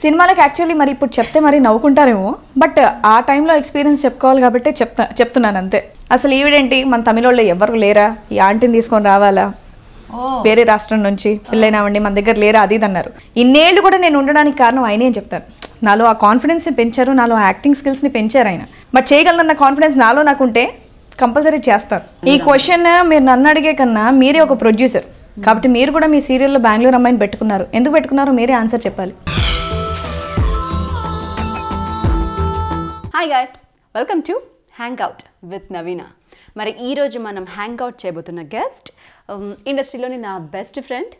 సినిమాలకు యాక్చువల్లీ మరి ఇప్పుడు చెప్తే మరి నవ్వుకుంటారేమో, బట్ ఆ టైంలో ఎక్స్పీరియన్స్ చెప్పుకోవాలి కాబట్టి చెప్తున్నాను అంతే. అసలు ఈవిడేంటి మన తమిళోళ్ళు ఎవరు లేరా, ఈ ఆంటీని తీసుకొని రావాలా వేరే రాష్ట్రం నుంచి, పిల్లైనామండి మన దగ్గర లేరా అది ఇది అన్నారు. ఇన్నేళ్ళు కూడా నేను ఉండడానికి కారణం ఆయనే అని చెప్తాను. నాలో ఆ కాన్ఫిడెన్స్ని పెంచారు, నాలో యాక్టింగ్ స్కిల్స్ని పెంచారు ఆయన. బట్ చేయగలనన్న కాన్ఫిడెన్స్ నాలో నాకుంటే కంపల్సరీ చేస్తారు. ఈ క్వశ్చన్ మీరు నన్ను అడిగే కన్నా మీరే ఒక ప్రొడ్యూసర్ కాబట్టి మీరు కూడా మీ సీరియల్లో బెంగళూరు అమ్మాయిని పెట్టుకున్నారు. ఎందుకు పెట్టుకున్నారో మీరే ఆన్సర్ చెప్పాలి. Hi guys, welcome to hang out with Naveena. మరి ఈరోజు మనం హ్యాంగ్ అవుట్ చేయబోతున్న గెస్ట్ ఇండస్ట్రీలోని నా బెస్ట్ ఫ్రెండ్.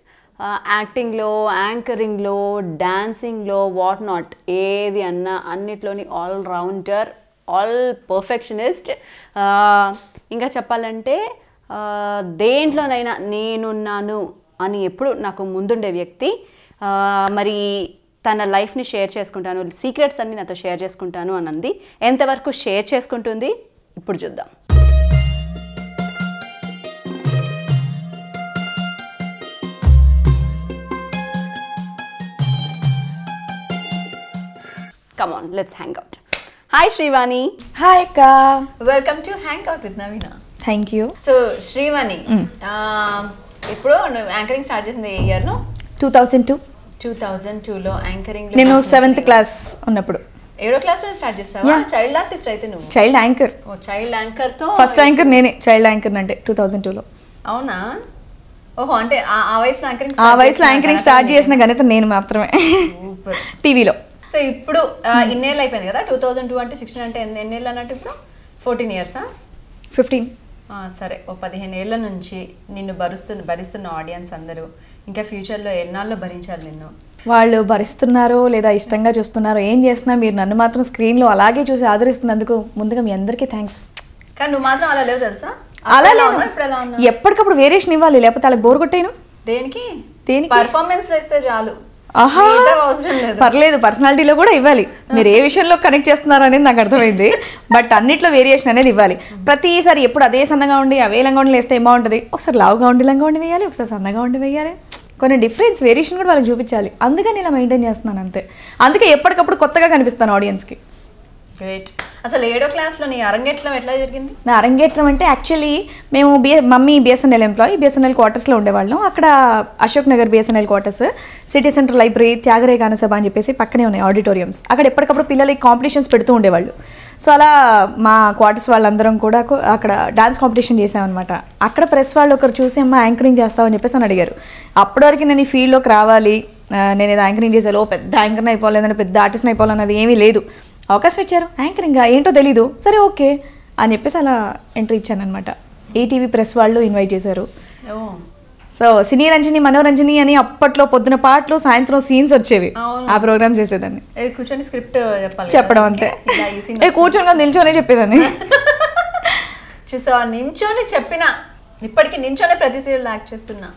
యాక్టింగ్లో, యాంకరింగ్లో, డాన్సింగ్లో, వాట్ నాట్ ఏది అన్నా అన్నిట్లోని ఆల్ రౌండర్, ఆల్ పర్ఫెక్షనిస్ట్. ఇంకా చెప్పాలంటే దేంట్లోనైనా నేనున్నాను అని ఎప్పుడు నాకు ముందుండే వ్యక్తి. మరి తన లైఫ్ని షేర్ చేసుకుంటాను, సీక్రెట్స్ అన్నీ నాతో షేర్ చేసుకుంటాను అని అంది. ఎంతవరకు షేర్ చేసుకుంటుంది ఇప్పుడు చూద్దాం. Come on, let's hang out. Hi Srivani. Hi అక్క, welcome to hang out with Naveena. Thank you. So Srivani, ఇప్పుడు నువ్వు యాంకరింగ్ స్టార్ట్ చేసింది ఏ ఇయర్లో? 2002. 2002లో యాంకరింగ్. నేను 7th క్లాస్ ఉన్నప్పుడు. 7వ క్లాస్లో స్టార్ట్ చేస్తావా? చైల్డ్ ఆర్టిస్ట్ అయితే నువ్వు? Child anchor. ఓ, చైల్డ్ యాంకర్తో ఫస్ట్ యాంకర్ నేనే. చైల్డ్ యాంకర్ అంటే 2002లో. అవునా? ఓహో, అంటే ఆ వయసులో యాంకరింగ్, ఆ వయసులో యాంకరింగ్ స్టార్ట్ చేసిన ఘనత నేను మాత్రమే టీవీలో. సో ఇప్పుడు ఇన్నేళ్ళు అయిపోయింది కదా, 2002 అంటే 16 అంటే ఎన్నేళ్ళు అన్నట్టు ఇప్పుడు? 14 years? 15. సరే, ఓ 15 ఏళ్ళ నుంచి నిన్ను భరిస్తున్న ఆడియన్స్ అందరూ ఇంకా ఫ్యూచర్లో ఎన్నాళ్ళు భరించాలి నిన్ను? వాళ్ళు భరిస్తున్నారో లేదా ఇష్టంగా చూస్తున్నారో ఏం చేస్తున్నా మీరు నన్ను మాత్రం స్క్రీన్లో అలాగే చూసి ఆదరిస్తున్నందుకు ముందుగా మీ అందరికీ థ్యాంక్స్. కానీ నువ్వు మాత్రం అలా లేవు తెలుసా? అలా లేదు, ఎప్పటికప్పుడు వేరియేషన్ ఇవ్వాలి, లేకపోతే అలా బోర్ కొట్టాను. దేనికి? దేనికి? పర్ఫార్మెన్స్లో ఇస్తే చాలు. ఆహా, పర్లేదు, పర్సనాలిటీలో కూడా ఇవ్వాలి. మీరు ఏ విషయంలో కనెక్ట్ చేస్తున్నారు అనేది నాకు అర్థమైంది. బట్ అన్నిట్లో వేరియేషన్ అనేది ఇవ్వాలి. ప్రతిసారి ఎప్పుడు అదే సన్నగా ఉండి అవే లంగా ఉండి వేస్తే ఏమో ఉంటుంది. ఒకసారి లావుగా ఉండి లంగా ఉండి వేయాలి, ఒకసారి సన్నగా ఉండి వేయాలి. కొన్ని డిఫరెన్స్, వేరియేషన్ కూడా వాళ్ళకి చూపించాలి. అందుకని ఇలా మెయింటైన్ చేస్తున్నాను అంతే. అందుకే ఎప్పటికప్పుడు కొత్తగా కనిపిస్తాను ఆడియన్స్కి. గ్రేట్. అసలు 7వ క్లాస్లో నీ అరంగేట్రం ఎట్లా జరిగింది? నా అరంగేట్రం అంటే యాక్చువల్లీ మేము మమ్మీ బిఎస్ఎన్ఎల్ ఎంప్లాయీ, బిఎస్ఎన్ఎల్ క్వార్టర్స్లో ఉండేవాళ్ళం. అక్కడ Ashok Nagar BSNL quarters, city centre library, Thyagaraya Ganasabha అని చెప్పేసి పక్కనే ఉన్నాయి ఆడిటోరియంస్. అక్కడ ఎప్పటికప్పుడు పిల్లలకి కాంపిటీషన్స్ పెడుతూ ఉండేవాళ్ళు. సో అలా మా క్వార్టర్స్ వాళ్ళందరం కూడా అక్కడ డాన్స్ కాంపిటీషన్ చేసామన్నమాట. అక్కడ ప్రెస్ వాళ్ళు ఒకరు చూసి అమ్మ యాంకరింగ్ చేస్తామని చెప్పేసి అని అడిగారు. అప్పటివరకు నేను ఈ ఫీల్డ్లోకి రావాలి, నేను ఏదో యాంకరింగ్ చేసాలో పెద్ద యాంకర్ని అయిపోవాలని, పెద్ద ఆర్టిస్ట్ని అయిపోవాలన్నది ఏమీ లేదు. అవకాశం ఇచ్చారు, యాంకరింగ్ ఏంటో తెలీదు, సరే ఓకే అని చెప్పేసి అలా ఎంట్రీ ఇచ్చాను అనమాట. ఈటీవీ ప్రెస్ వాళ్ళు ఇన్వైట్ చేశారు. సో సినీ రంజని, మనోరంజని అని అప్పట్లో పొద్దున పాటలు, సాయంత్రం సీన్స్ వచ్చేవి. ఆ ప్రోగ్రామ్స్ చేసేదాన్ని. కూర్చొని స్క్రిప్ట్ చెప్పడం అంతే, కూర్చొని నిల్చొనే చెప్పేదాన్ని. చూసావా, నించోని చెప్పిన ఇప్పటికి నించోనే ప్రతి సీరియల్ యాక్ట్ చేస్తున్నా.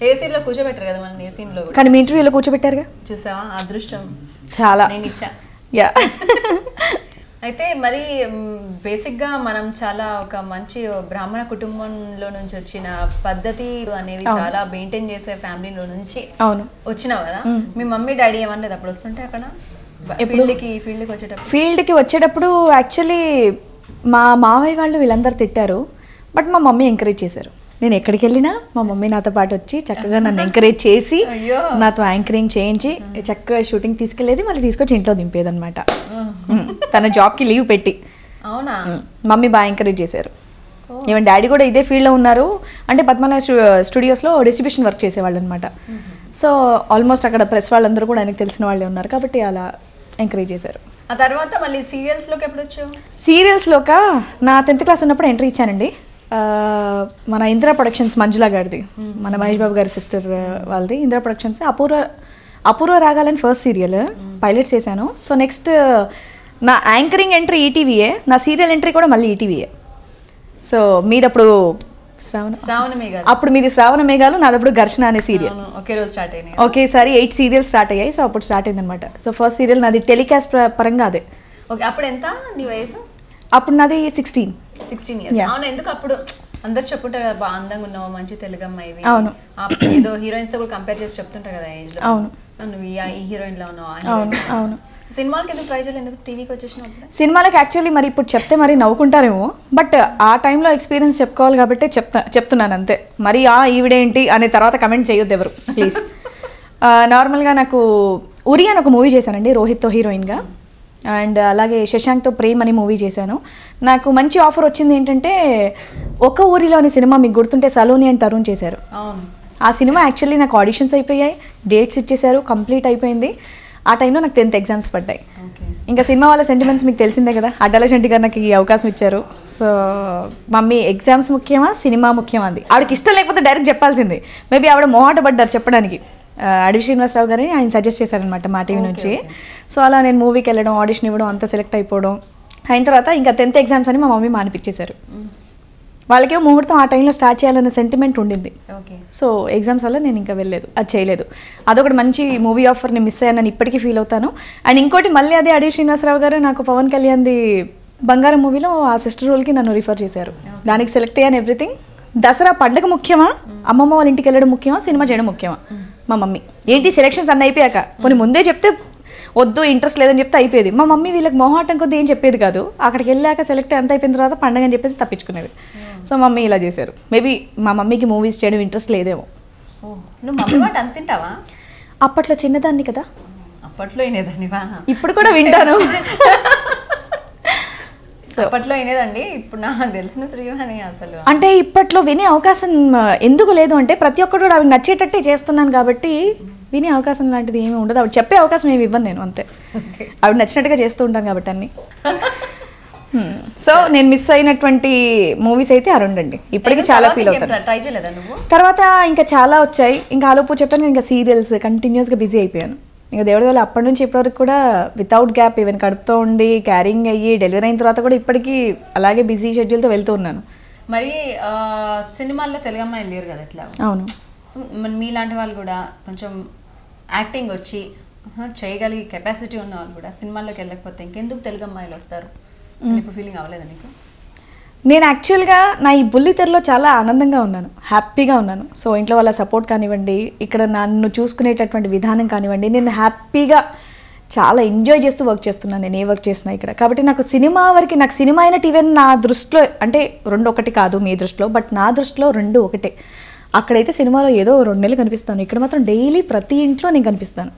ఏ సీరియల్లో కూర్చోబెట్టారు కదా మన ఏ సీన్లో, కానీ మీ ఇంటర్వ్యూలో కూర్చోబెట్టారుగా. చూసావా, అదృష్టం చాలా నేను ఇచ్చా. యా. అయితే మరి బేసిక్గా మనం చాలా ఒక మంచి బ్రాహ్మణ కుటుంబంలో నుంచి వచ్చిన పద్ధతి అనేవి చాలా మెయింటైన్ చేసే ఫ్యామిలీలో నుంచి వచ్చినావు కదా. మీ మమ్మీ డాడీ ఏమన్నది అప్పుడు వస్తుంటే అక్కడ ఫీల్డ్కి వచ్చేటప్పుడు? యాక్చువల్లీ మా మావయ్య వాళ్ళు వీళ్ళందరూ తిట్టారు, బట్ మా మమ్మీ ఎంకరేజ్ చేశారు. నేను ఎక్కడికి వెళ్ళినా మా మమ్మీ నాతో పాటు వచ్చి చక్కగా నన్ను ఎంకరేజ్ చేసి నాతో యాంకరింగ్ చేయించి చక్కగా షూటింగ్ తీసుకెళ్ళేది, మళ్ళీ తీసుకొచ్చి ఇంట్లో దింపేది అనమాట. తన జాబ్కి లీవ్ పెట్టి. అవునా? మమ్మీ బాగా ఎంకరేజ్ చేశారు. ఈవెన్ డాడీ కూడా ఇదే ఫీల్డ్లో ఉన్నారు. అంటే పద్మనాభ స్టూడియోస్లో డిస్ట్రిబ్యూషన్ వర్క్ చేసేవాళ్ళు అనమాట. సో ఆల్మోస్ట్ అక్కడ ప్రెస్ వాళ్ళందరూ కూడా ఆయనకు తెలిసిన వాళ్ళే ఉన్నారు కాబట్టి అలా ఎంకరేజ్ చేశారు. ఆ తర్వాత మళ్ళీ సీరియల్స్లోకి ఎప్పుడు వచ్చావు? సీరియల్స్లోక నా 10th క్లాస్ ఉన్నప్పుడు ఎంట్రీ ఇచ్చానండి. మన ఇందిరా ప్రొడక్షన్స్, మంజులా గారిది, మన మహేష్ బాబు గారి సిస్టర్ వాళ్ళది ఇందిరా ప్రొడక్షన్స్. అపూర్వ రాగాలని ఫస్ట్ సీరియల్ పైలట్స్ చేశాను. సో నెక్స్ట్ నా యాంకరింగ్ ఎంట్రీ ఈటీవీయే, నా సీరియల్ ఎంట్రీ కూడా మళ్ళీ ఈటీవీయే. సో మీదప్పుడు శ్రావణ మేఘాలు, అప్పుడు మీది శ్రావణ మేఘాలు, నాదప్పుడు ఘర్షణ అనే సీరియల్. ఒకే రోజు స్టార్ట్ అయినాయి, ఒకేసారి 8 సీరియల్స్ స్టార్ట్ అయ్యాయి. సో అప్పుడు స్టార్ట్ అయింది అనమాట. సో ఫస్ట్ సీరియల్ నాది టెలికాస్ట్ పరంగా అదే. ఓకే, అప్పుడు ఎంత నీ వయసు? అప్పుడు నాది 16 years. అవును, ఎందుకు అప్పుడు అందరు చెప్పుంటారు కదా బాగా అందంగా ఉన్నావు మంచి తెలుగు అమ్మాయి. అవును. ఏదో హీరోయిన్స్ తో కూడా కంపేర్ చేసి చెప్తుంటారు కదా ఏజ్ లో. అవును. నువ్వు ఈ హీరోయిన్ లో ఉన్నావు. అవును అవును. సినిమాలకి ఎందుకు ట్రై చేయలేదు, ఎందుకు టీవీకి వచ్చేసినప్పుడు? సినిమాలకు యాక్చువల్లీ మరి ఇప్పుడు చెప్తే మరి నవ్వుకుంటారేమో, బట్ ఆ టైంలో ఎక్స్పీరియన్స్ చెప్పుకోవాలి కాబట్టి చెప్తున్నాను అంతే. మరి ఈవిడేంటి అనే తర్వాత కమెంట్ చేయొద్దు ఎవరు ప్లీజ్. నార్మల్గా నాకు ఉరి అని ఒక మూవీ చేశానండి రోహిత్తో హీరోయిన్గా, అండ్ అలాగే శశాంక్తో ప్రేమ్ అని మూవీ చేశాను. నాకు మంచి ఆఫర్ వచ్చింది ఏంటంటే ఒక ఊరిలో అనే సినిమా మీకు గుర్తుంటే సలోని అండ్ తరుణ్ చేశారు. ఆ సినిమా యాక్చువల్లీ నాకు ఆడిషన్స్ అయిపోయాయి, డేట్స్ ఇచ్చేశారు, కంప్లీట్ అయిపోయింది. ఆ టైంలో నాకు 10th ఎగ్జామ్స్ పడ్డాయి. ఇంకా సినిమా వాళ్ళ సెంటిమెంట్స్ మీకు తెలిసిందే కదా, అడ్డాల శెట్టి గారు నాకు ఈ అవకాశం ఇచ్చారు. సో మమ్మీ ఎగ్జామ్స్ ముఖ్యమా సినిమా ముఖ్యమా అంది. ఆవిడకి ఇష్టం లేకపోతే డైరెక్ట్ చెప్పాల్సింది. మేబీ ఆవిడ మొహాట పడ్డారు చెప్పడానికి. అడవి శ్రీనివాసరావు గారిని ఆయన సజెస్ట్ చేశారనమాట మా టీవీ నుంచి. సో అలా నేను మూవీకి వెళ్ళడం, ఆడిషన్ ఇవ్వడం, అంతా సెలెక్ట్ అయిపోవడం అయిన తర్వాత ఇంకా 10th ఎగ్జామ్స్ అని మా మమ్మీ మానిపించేశారు. వాళ్ళకేమో ముహూర్తం ఆ టైంలో స్టార్ట్ చేయాలన్న సెంటిమెంట్ ఉండింది. సో ఎగ్జామ్స్ వల్ల నేను ఇంకా వెళ్ళలేదు, అది చేయలేదు. అదొకటి మంచి మూవీ ఆఫర్ని మిస్ అయ్యానని ఇప్పటికీ ఫీల్ అవుతాను. అండ్ ఇంకోటి మళ్ళీ అదే అడవి శ్రీనివాసరావు గారు నాకు పవన్ కళ్యాణ్ది బంగారం మూవీలో ఆ సిస్టర్ రోల్కి నన్ను రిఫర్ చేశారు. దానికి సెలెక్ట్ అయ్యాను ఎవ్రీథింగ్. దసరా పండుగ ముఖ్యమా, అమ్మమ్మ వాళ్ళ ఇంటికి వెళ్ళడం ముఖ్యమా, సినిమా చేయడం ముఖ్యమా? మా మమ్మీ ఏంటి సెలెక్షన్స్ అన్నీ అయిపోయాక కొన్ని ముందే చెప్తే వద్దు ఇంట్రెస్ట్ లేదని చెప్తే అయిపోయేది. మా మమ్మీ వీళ్ళకి మొహాటం కొద్ది ఏం చెప్పేది కాదు. అక్కడికి వెళ్ళాక సెలెక్ట్ అంత అయిపోయిన తర్వాత పండగ అని చెప్పేసి తప్పించుకునేది. సో మమ్మీ ఇలా చేశారు. మేబీ మా మమ్మీకి మూవీస్ చేయడం ఇంట్రెస్ట్ లేదేమో. నువ్వు మమ్మీ మాట అంత తింటావా? అప్పట్లో చిన్నదాన్ని కదా, అప్పట్లో వినేదాన్నివా? ఇప్పుడు కూడా వింటాను. సో అప్పట్లో వినేదండి, ఇప్పుడు నాకు తెలిసిన శ్రీవాణి అసలు అంటే ఇప్పట్లో వినే అవకాశం ఎందుకు లేదు అంటే ప్రతి ఒక్కరు కూడా అవి నచ్చేటట్టే చేస్తున్నాను కాబట్టి వినే అవకాశం లాంటిది ఏమి ఉండదు. ఆవిడ చెప్పే అవకాశం ఏమి ఇవ్వను నేను, అంతే. ఆవిడ నచ్చినట్టుగా చేస్తూ ఉంటాను కాబట్టి అన్ని. సో నేను మిస్ అయినటువంటి మూవీస్ అయితే ఆ రెండండి. ఇప్పటికీ చాలా ఫీల్ అవుతాను. ట్రై చేయలేదా నువ్వు? తర్వాత ఇంకా చాలా వచ్చాయి. ఇంకా ఆలోపు చెప్పాను, ఇంకా సీరియల్స్ కంటిన్యూస్గా బిజీ అయిపోయాను. ఇంకా దేవుడి వల్ల అప్పటి నుంచి ఇప్పటివరకు కూడా వితౌట్ గ్యాప్, ఈవెన్ కడుపుతో ఉండి క్యారింగ్ అయ్యి డెలివరీ అయిన తర్వాత కూడా ఇప్పటికీ అలాగే బిజీ షెడ్యూల్తో వెళ్తూ ఉన్నాను. మరి సినిమాల్లో తెలుగు అమ్మాయిలు లేరు కదా ఎట్లా? అవును. మీలాంటి వాళ్ళు కూడా కొంచెం యాక్టింగ్ వచ్చి చేయగలిగే కెపాసిటీ ఉన్న వాళ్ళు కూడా సినిమాల్లోకి వెళ్ళకపోతే ఇంకెందుకు తెలుగు అమ్మాయిలు వస్తారు? ఇప్పుడు ఫీలింగ్ అవ్వలేదా నీకు? నేను యాక్చువల్గా నా ఈ బుల్లితెరలో చాలా ఆనందంగా ఉన్నాను, హ్యాపీగా ఉన్నాను. సో ఇంట్లో వాళ్ళ సపోర్ట్ కానివ్వండి, ఇక్కడ నన్ను చూసుకునేటటువంటి విధానం కానివ్వండి, నేను హ్యాపీగా చాలా ఎంజాయ్ చేస్తూ వర్క్ చేస్తున్నాను నేను ఏ వర్క్ చేసినా ఇక్కడ. కాబట్టి నాకు సినిమా వరకు, నాకు సినిమా అయినట్టు ఈవెన్ నా దృష్టిలో అంటే రెండు ఒకటి కాదు మీ దృష్టిలో, బట్ నా దృష్టిలో రెండు ఒకటే. అక్కడైతే సినిమాలో ఏదో 2 నెలలు కనిపిస్తాను, ఇక్కడ మాత్రం డైలీ ప్రతి ఇంట్లో నేను కనిపిస్తాను.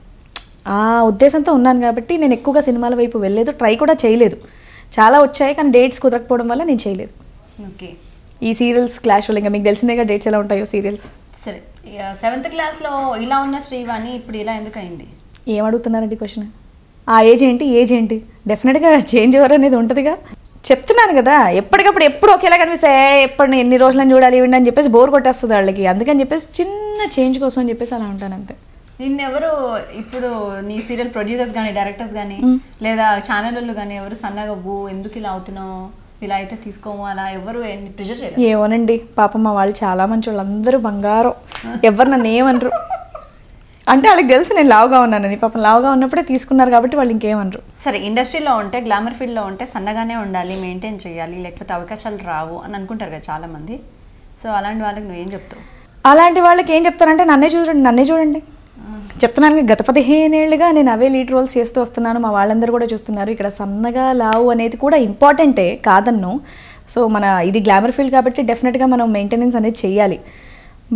ఆ ఉద్దేశంతో ఉన్నాను కాబట్టి నేను ఎక్కువగా సినిమాల వైపు వెళ్ళలేదు, ట్రై కూడా చేయలేదు. చాలా వచ్చాయి కానీ డేట్స్ కుదరకపోవడం వల్ల నేను చేయలేదు. ఓకే. ఈ సీరియల్స్ క్లాష్ వల్ల ఇంకా మీకు తెలిసిందేగా డేట్స్ ఎలా ఉంటాయో సీరియల్స్. సరే, 7th క్లాస్లో ఇలా ఉన్న శ్రీవాణి ఇప్పుడు ఇలా ఎందుకు అయింది? ఏం అడుగుతున్నారండి క్వశ్చన్? ఆ ఏజ్ ఏంటి డెఫినెట్గా చేంజ్ ఓవర్ అనేది ఉంటుందిగా. చెప్తున్నాను కదా, ఎప్పటికప్పుడు ఎప్పుడు ఒకేలా కనిపిస్తే ఎప్పుడు ఎన్ని రోజులని చూడాలి ఇవ్వండి అని చెప్పేసి బోర్ కొట్టేస్తుంది వాళ్ళకి. అందుకని చెప్పేసి చిన్న చేంజ్ కోసం అని చెప్పేసి అలా ఉంటాను అంతే. నిన్నెవరు ఇప్పుడు నీ సీరియల్ ప్రొడ్యూసర్స్ కానీ డైరెక్టర్స్ కానీ లేదా ఛానళ్ళు కానీ ఎవరు సన్నగా ఎందుకు ఇలా అవుతున్నావు, ఇలా అయితే తీసుకోము అలా ఎవరు ప్రెషర్ చేయలేదు? ఏమోనండి, పాపం మా వాళ్ళు చాలా మంచి వాళ్ళు, అందరూ బంగారం, ఎవరు నన్ను ఏమనరు. అంటే వాళ్ళకి తెలుసు నేను లావుగా ఉన్నానని, పాపం లావుగా ఉన్నప్పుడే తీసుకున్నారు కాబట్టి వాళ్ళు ఇంకేమనరు. సరే, ఇండస్ట్రీలో ఉంటే గ్లామర్ ఫీల్డ్లో ఉంటే సన్నగానే ఉండాలి, మెయింటైన్ చేయాలి, లేకపోతే అవకాశాలు రావు అని అనుకుంటారు కదా చాలామంది. సో అలాంటి వాళ్ళకి నువ్వేం చెప్తావు? అలాంటి వాళ్ళకి ఏం చెప్తానంటే నన్నే చూడండి చెప్తున్నాను. గత 15 ఏళ్ళుగా నేను అవే లీడ్ రోల్స్ చేస్తూ వస్తున్నాను, మా వాళ్ళందరూ కూడా చూస్తున్నారు. ఇక్కడ సన్నగా లావు అనేది కూడా ఇంపార్టెంటే కాదన్ను. సో మన ఇది గ్లామర్ ఫీల్డ్ కాబట్టి డెఫినెట్గా మనం మెయింటెనెన్స్ అనేది చేయాలి.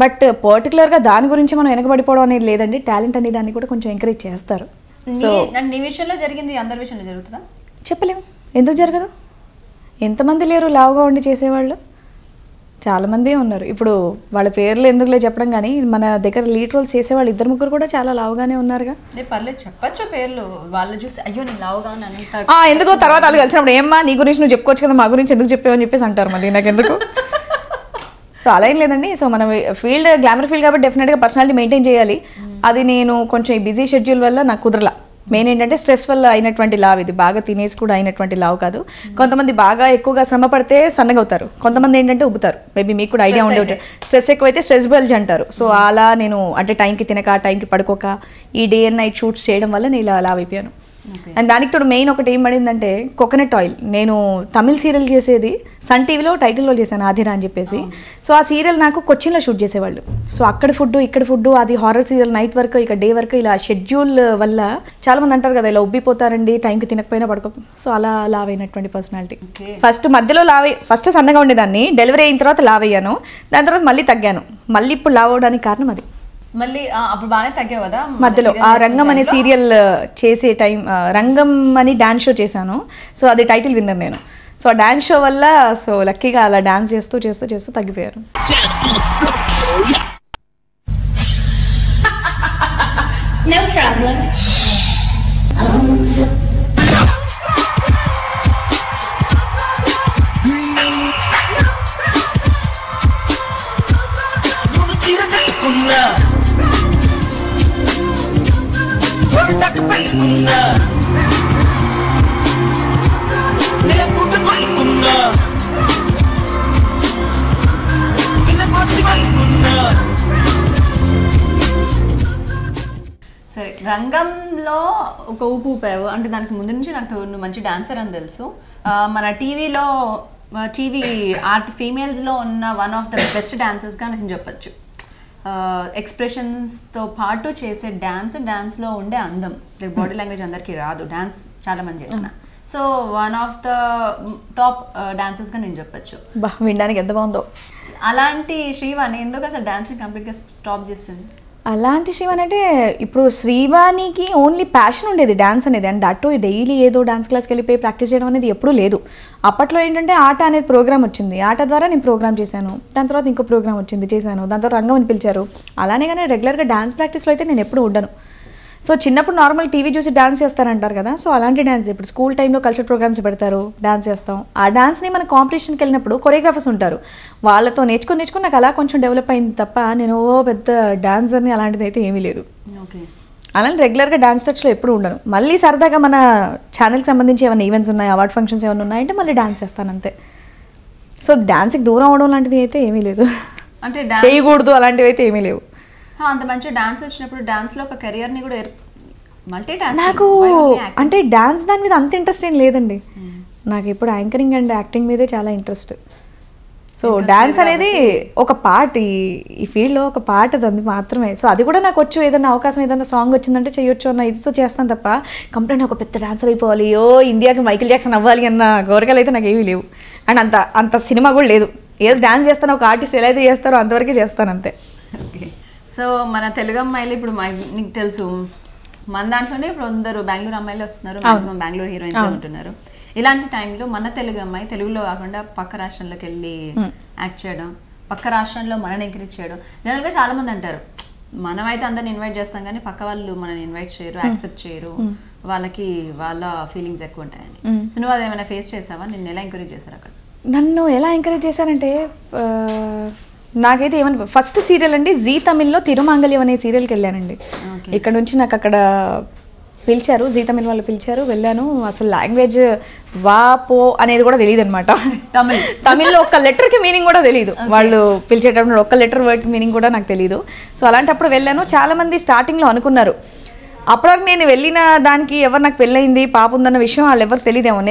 బట్ పర్టికులర్గా దాని గురించి మనం వెనకబడిపోవడం అనేది లేదండి. టాలెంట్ అనే దాన్ని కూడా కొంచెం ఎంకరేజ్ చేస్తారు. సో నీ విషయంలో జరిగింది అందరి విషయంలో జరుగుతుందా? చెప్పలేము, ఎందుకు జరగదు. ఎంతమంది లేరు లావుగా ఉండి చేసేవాళ్ళు, చాలామంది ఉన్నారు. ఇప్పుడు వాళ్ళ పేర్లు ఎందుకులే చెప్పడం, కానీ మన దగ్గర లీడ్ రోల్స్ చేసేవాళ్ళు 2-3 కూడా చాలా లావుగానే ఉన్నారుగా. పర్లేదు చెప్పచ్చు పేర్లు, వాళ్ళు చూసి అయ్యో నేను లావుగా ఉన్నాను ఎందుకో తర్వాత వాళ్ళు కలిసినప్పుడు ఏమ్మా నీ గురించి నువ్వు చెప్పుకోవచ్చు కదా, మా గురించి ఎందుకు చెప్పావని చెప్పేసి అంటారు మళ్ళీ నాకు ఎందుకు. సో అలా ఏం లేదండి. సో మన ఫీల్డ్ గ్లామర్ ఫీల్డ్ కాబట్టి డెఫినెట్గా పర్సనాలిటీ మెయింటైన్ చేయాలి. అది నేను కొంచెం ఈ బిజీ షెడ్యూల్ వల్ల నాకు కుదరలా. మెయిన్ ఏంటంటే స్ట్రెస్ వల్ల అయినటువంటి లావ్ ఇది, బాగా తినేసి కూడా అయినటువంటి లావ్ కాదు. కొంతమంది బాగా ఎక్కువగా శ్రమ పడితే సన్నగా అవుతారు, కొంతమంది ఏంటంటే ఉబ్బుతారు. మేబీ మీకు కూడా ఐడియా ఉండే ఉంటుంది. స్ట్రెస్ ఎక్కువైతే స్ట్రెస్ బల్జ్ అంటారు. సో అలా నేను అంటే టైంకి తినక టైంకి పడుకోక ఈ డే అండ్ నైట్ షూట్స్ చేయడం వల్ల నేను ఇలా లావ్ అయిపోయాను. అండ్ దానికి తోడు మెయిన్ ఒకటి ఏం పడిందంటే కోకోనట్ ఆయిల్. నేను తమిళ్ సీరియల్ చేసేది సన్ టీవీలో టైటిల్ రోల్ చేశాను ఆధిరా అని చెప్పేసి. సో ఆ సీరియల్ నాకు కొచ్చిన్లో షూట్ చేసేవాళ్ళు. సో అక్కడ ఫుడ్ ఇక్కడ ఫుడ్, అది హారర్ సీరియల్ నైట్ వర్క్ ఇక డే వర్క్, ఇలా షెడ్యూల్ వల్ల చాలా మంది అంటారు కదా ఇలా ఉబ్బిపోతారండి టైంకి తినకపోయినా పడుకో. సో అలా లావ్ అయినటువంటి పర్సనాలిటీ. ఫస్ట్ మధ్యలో ఫస్ట్ సన్నగా ఉండేదాన్ని, డెలివరీ అయిన తర్వాత లావ్ అయ్యాను, దాని తర్వాత మళ్ళీ తగ్గాను. మళ్ళీ ఇప్పుడు లావ్ అవడానికి కారణం అది. మళ్ళీ అప్పుడు బాగానే తగ్గావు కదా మధ్యలో. ఆ రంగం అనే సీరియల్ చేసే టైం, రంగం అని డాన్స్ షో చేశాను. సో అది టైటిల్ విన్నర్ నేను. సో ఆ డాన్స్ షో వల్ల సో లక్కీగా అలా డాన్స్ చేస్తూ చేస్తూ చేస్తూ తగ్గిపోయారు. No problem. సరే, రంగంలో ఒక ఊపు ఊపావు అంటే దానికి ముందు నుంచి నాకు నువ్వు మంచి డాన్సర్ అని తెలుసు. మన టీవీలో టీవీ ఫీమేల్స్లో ఉన్న వన్ ఆఫ్ ద బెస్ట్ డాన్సర్స్గా నేను చెప్పచ్చు. ఎక్స్ప్రెషన్స్తో పాటు చేసే డాన్స్లో ఉండే అందం, బాడీ లాంగ్వేజ్ అందరికీ రాదు, డాన్స్ చాలా మంది చేసిన. So one of the top డాన్సర్స్గా నేను చెప్పచ్చు. వినడానికి ఎంత బాగుందో. అలాంటి శ్రీవాణి ఎందుకు అసలు డాన్స్ని కంప్లీట్గా స్టాప్ చేస్తుంది? అలాంటి శ్రీవాణి అంటే ఇప్పుడు శ్రీవాణికి ఓన్లీ ప్యాషన్ ఉండేది డాన్స్ అనేది. అండ్ దట్టు డైలీ ఏదో డాన్స్ క్లాస్కి వెళ్ళిపోయి ప్రాక్టీస్ చేయడం అనేది ఎప్పుడూ లేదు. అప్పట్లో ఏంటంటే ఆట అనేది ప్రోగ్రామ్ వచ్చింది, ఆట ద్వారా నేను ప్రోగ్రామ్ చేశాను, దాని తర్వాత ఇంకో ప్రోగ్రామ్ వచ్చింది చేశాను, దాని తర్వాత రంగం అని పిలిచారు. అలానే కానీ రెగ్యులర్గా డాన్స్ ప్రాక్టీస్లో అయితే నేను ఎప్పుడు ఉండను. సో చిన్నప్పుడు నార్మల్ టీవీ చూసి డాన్స్ చేస్తారంటారు కదా, సో అలాంటి డాన్స్ ఇప్పుడు స్కూల్ టైంలో కల్చర్ ప్రోగ్రామ్స్ పెడతారు, డాన్స్ చేస్తాం. ఆ డాన్స్ని మన కాంపిటీషన్కి వెళ్ళినప్పుడు కొరియోగ్రాఫర్స్ ఉంటారు, వాళ్ళతో నేర్చుకుని నాకు అలా కొంచెం డెవలప్ అయింది తప్ప నేను పెద్ద డాన్సర్ని అలాంటిది అయితే ఏమీ లేదు. ఓకే. అలానే రెగ్యులర్గా డాన్స్ టచ్లో ఎప్పుడు ఉండను. మళ్ళీ సరదాగా మన ఛానల్కి సంబంధించి ఏమైనా ఈవెంట్స్ ఉన్నాయి, అవార్డ్ ఫంక్షన్స్ ఏమైనా ఉన్నాయంటే మళ్ళీ డాన్స్ చేస్తాను అంతే. సో డాన్స్కి దూరం అవడం లాంటిది అయితే ఏమీ లేదు, అంటే చేయకూడదు అలాంటివి అయితే ఏమీ లేవు. అంత మంచి డాన్స్ వచ్చినప్పుడు డాన్స్లో ఒక కెరియర్ని కూడా మల్టీ నాకు అంటే డాన్స్ దాని మీద అంత ఇంట్రెస్ట్ ఏం లేదండి. నాకు ఇప్పుడు యాంకరింగ్ అండ్ యాక్టింగ్ మీదే చాలా ఇంట్రెస్ట్. సో డాన్స్ అనేది ఒక పార్ట్, ఈ ఫీల్డ్లో ఒక పార్ట్ అది మాత్రమే. సో అది కూడా నాకు వచ్చు, ఏదైనా అవకాశం ఏదైనా సాంగ్ వచ్చిందంటే చేయొచ్చు అన్న ఇదితో చేస్తాను తప్ప కంప్లీట్ ఒక పెద్ద డాన్సర్ అయిపోవాలి, ఇండియాకి మైకిల్ జాక్సన్ అవ్వాలి అన్న కోరికలు అయితే నాకు ఏమీ లేవు. అండ్ అంత సినిమా కూడా లేదు. ఏదో డాన్స్ చేస్తాను, ఒక ఆర్టిస్ట్ ఎలా అయితే చేస్తారో అంతవరకే చేస్తాను అంతే. ఓకే. సో మన తెలుగు అమ్మాయిలు ఇప్పుడు నీకు తెలుసు మన దాంట్లోనే ఇప్పుడు అందరూ బెంగళూరు అమ్మాయిలు వస్తున్నారు, మాక్సిమం బెంగళూరు హీరోయిన్స్ ఉంటున్నారు. ఇలాంటి టైంలో మన తెలుగు అమ్మాయి తెలుగులో కాకుండా పక్క రాష్ట్రంలోకి వెళ్ళి యాక్ట్ చేయడం, పక్క రాష్ట్రంలో మనని ఎంకరేజ్ చేయడం. జనరల్గా చాలా మంది అంటారు మనమైతే అందరిని ఇన్వైట్ చేస్తాం కానీ పక్క వాళ్ళు మనని ఇన్వైట్ చేయరు, యాక్సెప్ట్ చేయరు, వాళ్ళకి వాళ్ళ ఫీలింగ్స్ ఎక్కువ ఉంటాయని. నువ్వు అదేమైనా ఫేస్ చేసావా? నిన్ను ఎలా ఎంకరేజ్ చేశారు అక్కడ? నన్ను ఎలా ఎంకరేజ్ చేశారంటే నాకైతే ఏమని ఫస్ట్ సీరియల్ అండి జీ తమిళ్లో తిరుమాంగళ్యం అనే సీరియల్కి వెళ్ళానండి. ఇక్కడ నుంచి నాకు అక్కడ పిలిచారు, జీ తమిళ్ వాళ్ళు పిలిచారు, వెళ్ళాను. అసలు లాంగ్వేజ్ వా పో అనేది కూడా తెలియదు అనమాట. తమిళ్లో ఒక్క లెటర్కి మీనింగ్ కూడా తెలియదు, వాళ్ళు పిలిచేటప్పుడు ఒక్క లెటర్ వర్డ్ మీనింగ్ కూడా నాకు తెలియదు. సో అలాంటప్పుడు వెళ్ళాను. చాలామంది స్టార్టింగ్లో అనుకున్నారు, అప్పటివరకు నేను వెళ్ళిన దానికి ఎవరు నాకు పెళ్ళయింది పాప ఉందన్న విషయం వాళ్ళు ఎవరు తెలియదేమో.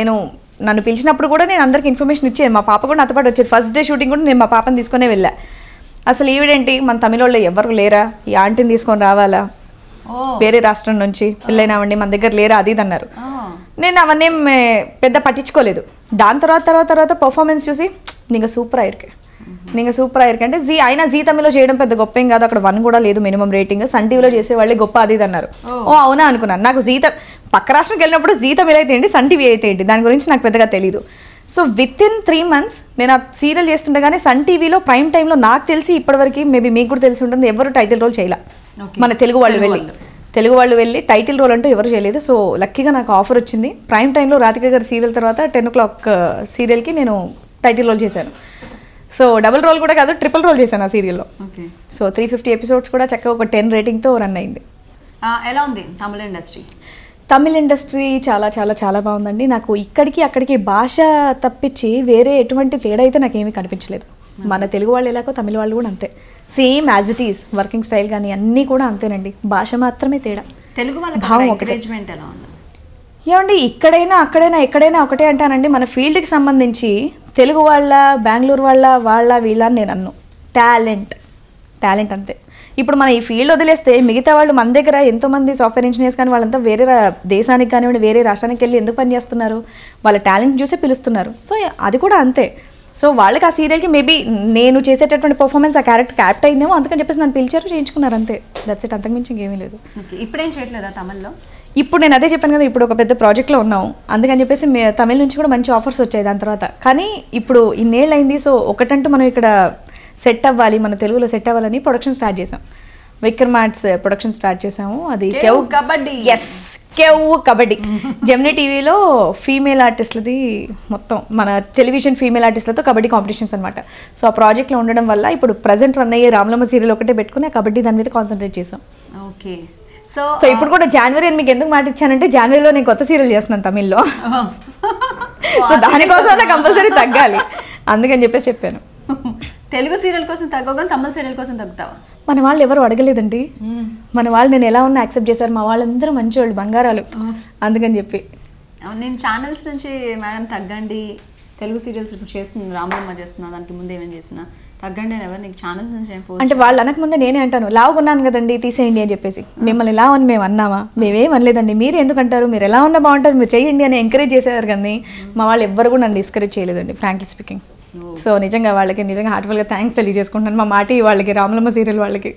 నన్ను పిలిచినప్పుడు కూడా నేను అందరికి ఇన్ఫర్మేషన్ ఇచ్చాను, మా పాప కూడా నాతో పాటు వచ్చేది. ఫస్ట్ డే షూటింగ్ కూడా నేను మా పాపని తీసుకునే వెళ్ళా. అసలు ఈవిడేంటి మన తమిళ వాళ్ళు ఎవరు లేరా, ఈ ఆంటీని తీసుకొని రావాలా, వేరే రాష్ట్రం నుంచి పెళ్ళైనామండి మన దగ్గర లేరా అది ఇది అన్నారు. నేను అవన్నీ పెద్ద పట్టించుకోలేదు. దాని తర్వాత పర్ఫార్మెన్స్ చూసి నీకు సూపర్ అయ్యారు అంటే అయినా జీ తమిళ్లో చేయడం పెద్ద గొప్ప ఏం కాదు, అక్కడ 1 కూడా లేదు మినిమం రేటింగ్, సన్ టీవీలో చేసేవాళ్ళే గొప్ప అది ఇది అన్నారు. అవునా అనుకున్నాను. నాకు పక్క రాష్ట్రంకి వెళ్ళినప్పుడు జీ తమిళ్ అయితే ఏంటి, సన్ టీవీ అయితే ఏంటి, దాని గురించి నాకు పెద్దగా తెలీదు. సో విత్ ఇన్ 3 months నేను ఆ సీరియల్ చేస్తుండగానే సన్ టీవీలో ప్రైమ్ టైంలో నాకు తెలిసి ఇప్పటివరకు మేబీ మీకు కూడా తెలిసి ఉంటుంది, ఎవరు టైటిల్ రోల్ చేయాల. మన తెలుగు వాళ్ళు వెళ్ళి టైటిల్ రోల్ అంటూ ఎవరు చేయలేదు. సో లక్కీగా నాకు ఆఫర్ వచ్చింది. ప్రైమ్ టైంలో రాధిక గారి సీరియల్ తర్వాత 10 o'clock సీరియల్కి నేను టైటిల్ రోల్ చేశాను. సో డబుల్ రోల్ కూడా కాదు, ట్రిపుల్ రోల్ చేశాను ఆ సీరియల్లో. సో 350 episodes కూడా చక్కగా ఒక 10 రేటింగ్తో రన్ అయింది. ఎలా ఉంది తమిళ ఇండస్ట్రీ? తమిళ్ ఇండస్ట్రీ చాలా చాలా చాలా బాగుందండి. నాకు ఇక్కడికి అక్కడికి భాష తప్పించి వేరే ఎటువంటి తేడా అయితే నాకేమీ కనిపించలేదు. మన తెలుగు వాళ్ళు ఎలాగో తమిళ వాళ్ళు కూడా అంతే, same as it is. Working style కానీ అన్నీ కూడా అంతేనండి, భాష మాత్రమే తేడా. తెలుగు వాళ్ళ ఎంకరేజ్మెంట్ ఎలా ఉంది? ఏమండి ఇక్కడైనా అక్కడైనా ఎక్కడైనా ఒకటే అంటానండి, మన ఫీల్డ్కి సంబంధించి తెలుగు వాళ్ళ, బెంగళూరు వాళ్ళ వీళ్ళ అని నేను అన్ను. టాలెంట్ అంతే. ఇప్పుడు మన ఈ ఫీల్డ్ వదిలేస్తే మిగతా వాళ్ళు మన దగ్గర ఎంతోమంది సాఫ్ట్వేర్ ఇంజనీర్స్ కానీ వాళ్ళంతా వేరే దేశానికి కానివ్వండి, వేరే రాష్ట్రానికి వెళ్ళి ఎందుకు పని చేస్తున్నారు? వాళ్ళ టాలెంట్ చూసే పిలుస్తున్నారు. సో అది కూడా అంతే. సో వాళ్ళకి ఆ సీరియల్కి మేబీ నేను చేసేటటువంటి పర్ఫార్మెన్స్ ఆ క్యారెక్టర్ క్యాప్ట్ అయిందేమో, అందుకని చెప్పేసి నన్ను పిలిచారు, చేయించుకున్నారు అంతే. దట్స్ ఇట్, అంతకుమించి ఇంకేమీ లేదు. ఇప్పుడేం చేయట్లేదా తమిళ్లో? ఇప్పుడు నేను అదే చెప్పాను కదా, ఇప్పుడు ఒక పెద్ద ప్రాజెక్ట్లో ఉన్నాం, అందుకని చెప్పేసి తమిళ నుంచి కూడా మంచి ఆఫర్స్ వచ్చాయి దాని తర్వాత. కానీ ఇప్పుడు ఇన్నేళ్ళు అయింది, సో ఒకటంటూ మనం ఇక్కడ సెట్ అవ్వాలి, మన తెలుగులో సెట్ అవ్వాలని ప్రొడక్షన్ స్టార్ట్ చేసాం. విక్రమార్ట్స్ ప్రొడక్షన్ స్టార్ట్ చేసాము. అది cave kabaddi. Cave kabaddi Gemini టీవీలో ఫీమేల్ ఆర్టిస్టులది, మొత్తం మన టెలివిజన్ ఫీమేల్ ఆర్టిస్టులతో కబడ్డీ కాంపిటీషన్స్ అనమాట. సో ఆ ప్రాజెక్ట్లో ఉండడం వల్ల ఇప్పుడు ప్రజెంట్ రన్ అయ్యే రామలమ్మ సీరియల్ ఒకటే పెట్టుకుని ఆ కబడ్డీ దాని మీద కాన్సన్ట్రేట్ చేసాం. ఓకే. సో ఇప్పుడు కూడా జనవరి అని మీకు ఎందుకు మాట ఇచ్చానంటే, జనవరిలో నేను కొత్త సీరియల్ చేస్తున్నాను తమిళ్లో. సో దానికోసం కంపల్సరీ తగ్గాలి, అందుకని చెప్పేసి చెప్పాను. తెలుగు సీరియల్ కోసం తగ్గగా తమిళ సీరియల్ కోసం తగ్గుతావా? మన వాళ్ళు ఎవరు అడగలేదండి, మన వాళ్ళు నేను ఎలా ఉన్నా యాక్సెప్ట్ చేశారు. మా వాళ్ళందరూ మంచి వాళ్ళు, బంగారాలు, అందుకని చెప్పి. నేను ఛానల్స్ నుంచి మేడం తగ్గండి, తెలుగు సీరియల్స్ ఇప్పుడు చేస్తున్నాను, రామలమ్మ చేస్తున్నా, దానికి ముందు ఏమేమి చేసినా తగ్గండి అని ఎవరు నీకు ఛానల్స్ నుంచి అంటే వాళ్ళు అనకముందే నేనే అంటాను, లావుకున్నాను కదండి తీసేయండి అని చెప్పేసి. మిమ్మల్ని ఎలా అని మేము అన్నామా? మేమేం అనలేదండి, మీరు ఎందుకు అంటారు, మీరు ఎలా ఉన్నా బాగుంటారు, మీరు చేయండి అని ఎంకరేజ్ చేసేవారు. కానీ మా వాళ్ళు ఎవ్వరు కూడా నన్ను డిస్కరేజ్ చేయలేదండి, ఫ్రాంక్లీ స్పీకింగ్. సో నిజంగా వాళ్ళకి నిజంగా హార్ట్ఫుల్గా థ్యాంక్స్ తెలియజేసుకుంటాను, మా మాటి వాళ్ళకి, రామలమ్మ సీరియల్ వాళ్ళకి.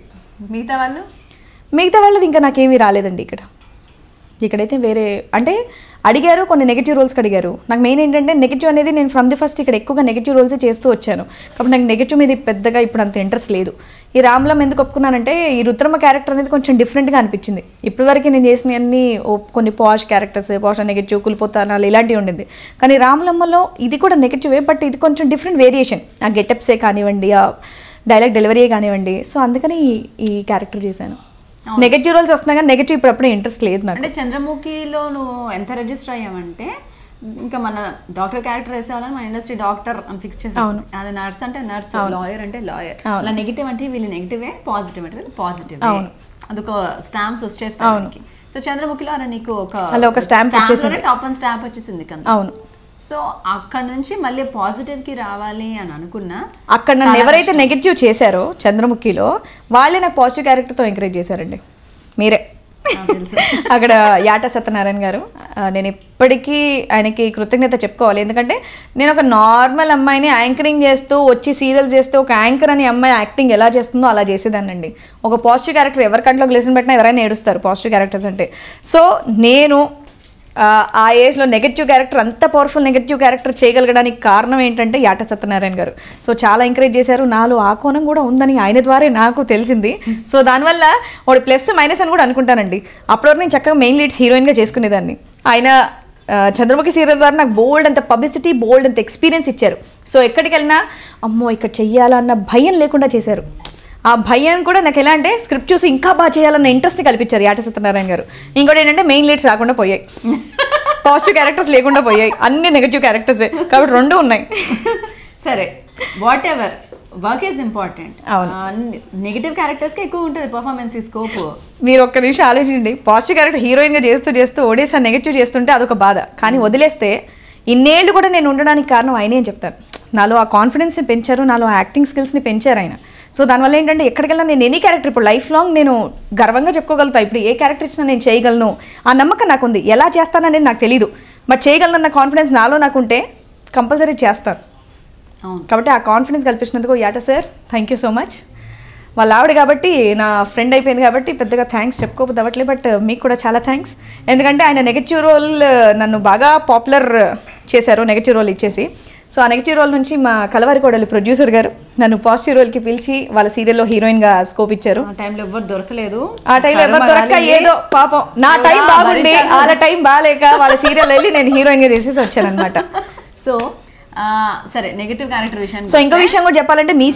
మిగతా వాళ్ళది ఇంకా నాకేమీ రాలేదండి. ఇక్కడైతే వేరే అంటే అడిగారు, కొన్ని నెగిటివ్ రోల్స్కి అడిగారు. నాకు మెయిన్ ఏంటంటే నెగిటివ్ అనేది నేను ఫ్రమ్ ది ఫస్ట్ ఇక్కడ ఎక్కువగా నెగిటివ్ రోల్సే చేస్తూ వచ్చాను, కాబట్టి నాకు నెగిటివ్ మీద పెద్దగా ఇప్పుడు అంత ఇంట్రెస్ట్ లేదు. ఈ రామలమ్మ ఎందుకు ఒప్పుకున్నానంటే, ఈ రుద్రమ్మ క్యారెక్టర్ అనేది కొంచెం డిఫరెంట్గా అనిపించింది. ఇప్పటివరకు నేను చేసిన అన్ని కొన్ని పాష్ క్యారెక్టర్స్, పాష్ నెగిటివ్, కులిపోతానాలు ఇలాంటివి ఉండింది. కానీ రామలమ్మలో ఇది కూడా నెగిటివే, బట్ ఇది కొంచెం డిఫరెంట్ వేరియేషన్. ఆ గెటప్సే కానివ్వండి, ఆ డైలాగ్ డెలివరీయే కానివ్వండి. సో అందుకని ఈ క్యారెక్టర్ చేశాను. నెగటివ్ రోల్స్ వస్తున్నా కానీ నెగటివ్ ఇప్పుడు అప్పుడే ఇంట్రెస్ట్ లేదు నాకు. అంటే చంద్రముఖిలో నువ్వు ఎంత రిజిస్టర్ అయ్యావంటే, ఇంకా మన డాక్టర్ క్యారెక్టర్ వేసేవాళ్ళని మన ఇండస్ట్రీ డాక్టర్ అని ఫిక్స్ చేసాను. అది నర్స్ అంటే నర్స్, లాయర్ అంటే లాయర్. అలా నెగిటివ్ అంటే వీళ్ళు నెగిటివే, పాజిటివ్ అంటే పాజిటివ్. అదొక స్టాంప్స్ వచ్చేస్తాయి. సో చంద్రముఖిలో నీకు ఒక స్టాంప్ టాప్ వన్ స్టాంప్ వచ్చేసింది కదా. అవును. సో అక్కడ నుంచి మళ్ళీ పాజిటివ్ కి రావాలి అని అనుకున్నా, అక్కడ నన్ను ఎవరైతే నెగిటివ్ చేశారో చంద్రముఖిలో, వాళ్ళే నాకు పాజిటివ్ క్యారెక్టర్తో ఎంకరేజ్ చేశారండి. మీరే అక్కడ యాట సత్యనారాయణ గారు, నేను ఇప్పటికీ ఆయనకి కృతజ్ఞత చెప్పుకోవాలి. ఎందుకంటే నేను ఒక నార్మల్ అమ్మాయిని యాంకరింగ్ చేస్తూ వచ్చి సీరియల్స్ చేస్తూ, ఒక యాంకర్ అని అమ్మాయి యాక్టింగ్ ఎలా చేస్తుందో అలా చేసేదాన్నండి. ఒక పాజిటివ్ క్యారెక్టర్ ఎవరి కంట్లో గ్లేషన్ పెట్టినా ఎవరైనా ఏడుస్తారు పాజిటివ్ క్యారెక్టర్స్ అంటే. సో నేను ఆ ఏజ్లో నెగటివ్ క్యారెక్టర్, అంత పవర్ఫుల్ నెగటివ్ క్యారెక్టర్ చేయగలగడానికి కారణం ఏంటంటే యాట సత్యనారాయణ గారు. సో చాలా ఎంకరేజ్ చేశారు. నాలో ఆ కోణం కూడా ఉందని ఆయన ద్వారా నాకు తెలిసింది. సో దానివల్ల వాడు ప్లస్ మైనస్ అని కూడా అనుకుంటానండి. అప్పటివరకు నేను చక్కగా మెయిన్ లీడ్స్ హీరోయిన్గా చేసుకునేదాన్ని. ఆయన చంద్రముఖి సీరియల్ ద్వారా నాకు బోల్డ్ అంత పబ్లిసిటీ, బోల్డ్ అంత ఎక్స్పీరియన్స్ ఇచ్చారు. సో ఎక్కడికి వెళ్ళినా అమ్మో ఇక్కడ చెయ్యాలన్న భయం లేకుండా చేశారు. ఆ భయం కూడా నాకు ఎలా అంటే, స్క్రిప్ట్ చూసి ఇంకా బాగా చేయాలన్న ఇంట్రెస్ట్ని కల్పించారు యాట సత్యనారాయణ గారు. ఇంకోటి ఏంటంటే మెయిన్ లీడ్స్ రాకుండా పోయాయి, పాజిటివ్ క్యారెక్టర్స్ లేకుండా పోయాయి, అన్ని నెగటివ్ క్యారెక్టర్సే, కాబట్టి రెండు ఉన్నాయి. సరే, whatever, work is important. Negative క్యారెక్టర్స్కి ఎక్కువ ఉంటుంది పర్ఫార్మెన్స్ స్కోప్. మీరు ఒక్క నిమిషం ఆలోచించండి, పాజిటివ్ క్యారెక్టర్ హీరోయిన్గా చేస్తూ ఒడేసా నెగిటివ్ చేస్తుంటే అదొక బాధ. కానీ వదిలేస్తే ఇన్నేళ్ళు కూడా నేను ఉండడానికి కారణం ఆయనే అని చెప్తాను. నాలో ఆ కాన్ఫిడెన్స్ని పెంచారు, నాలో ఆ యాక్టింగ్ స్కిల్స్ని పెంచారు ఆయన. సో దానివల్ల ఏంటంటే ఎక్కడికెళ్ళినా నేను ఎనీ క్యారెక్టర్ ఇప్పుడు లైఫ్ లాంగ్ నేను గర్వంగా చెప్పుకోగలుగుతా. ఇప్పుడు ఏ క్యారెక్టర్ ఇచ్చినా నేను చేయగలను, ఆ నమ్మకం నాకు ఉంది. ఎలా చేస్తాననేది నాకు తెలీదు, బట్ చేయగలనన్న కాన్ఫిడెన్స్ నాలో నాకుంటే కంపల్సరీ చేస్తాను. కాబట్టి ఆ కాన్ఫిడెన్స్ కల్పించినందుకు యాట sir thank you so much. వాళ్ళ ఆవిడ కాబట్టి, నా ఫ్రెండ్ అయిపోయింది కాబట్టి పెద్దగా థ్యాంక్స్ చెప్పుకోకపోతే అవ్వట్లేదు, బట్ మీకు కూడా చాలా థ్యాంక్స్. ఎందుకంటే ఆయన నెగటివ్ రోల్ నన్ను బాగా పాపులర్ చేశారు, నెగటివ్ రోల్ ఇచ్చేసి. సో ఆ నెగటివ్ రోల్ నుంచి మా కలవారి కోడలు ప్రొడ్యూసర్ గారు నన్ను పాజిటివ్ రోల్కి పిలిచి వాళ్ళ సీరియల్లో హీరోయిన్గా స్కోప్ ఇచ్చారు. ఆ టైంలో ఎవరు దొరకలేదు, ఆ టైంలో ఎవరు దొరక్క, ఏదో పాపం నా టైం బాగుండి వాళ్ళ టైం బాగాలేక వాళ్ళ సీరియల్ వెళ్ళి నేను హీరోయిన్గా చేసేసి వచ్చాను అనమాట. సో సరే, నెగటివ్ క్యారెక్టర్ విషయం. సో ఇంకో విషయం కూడా చెప్పాలంటే, మీ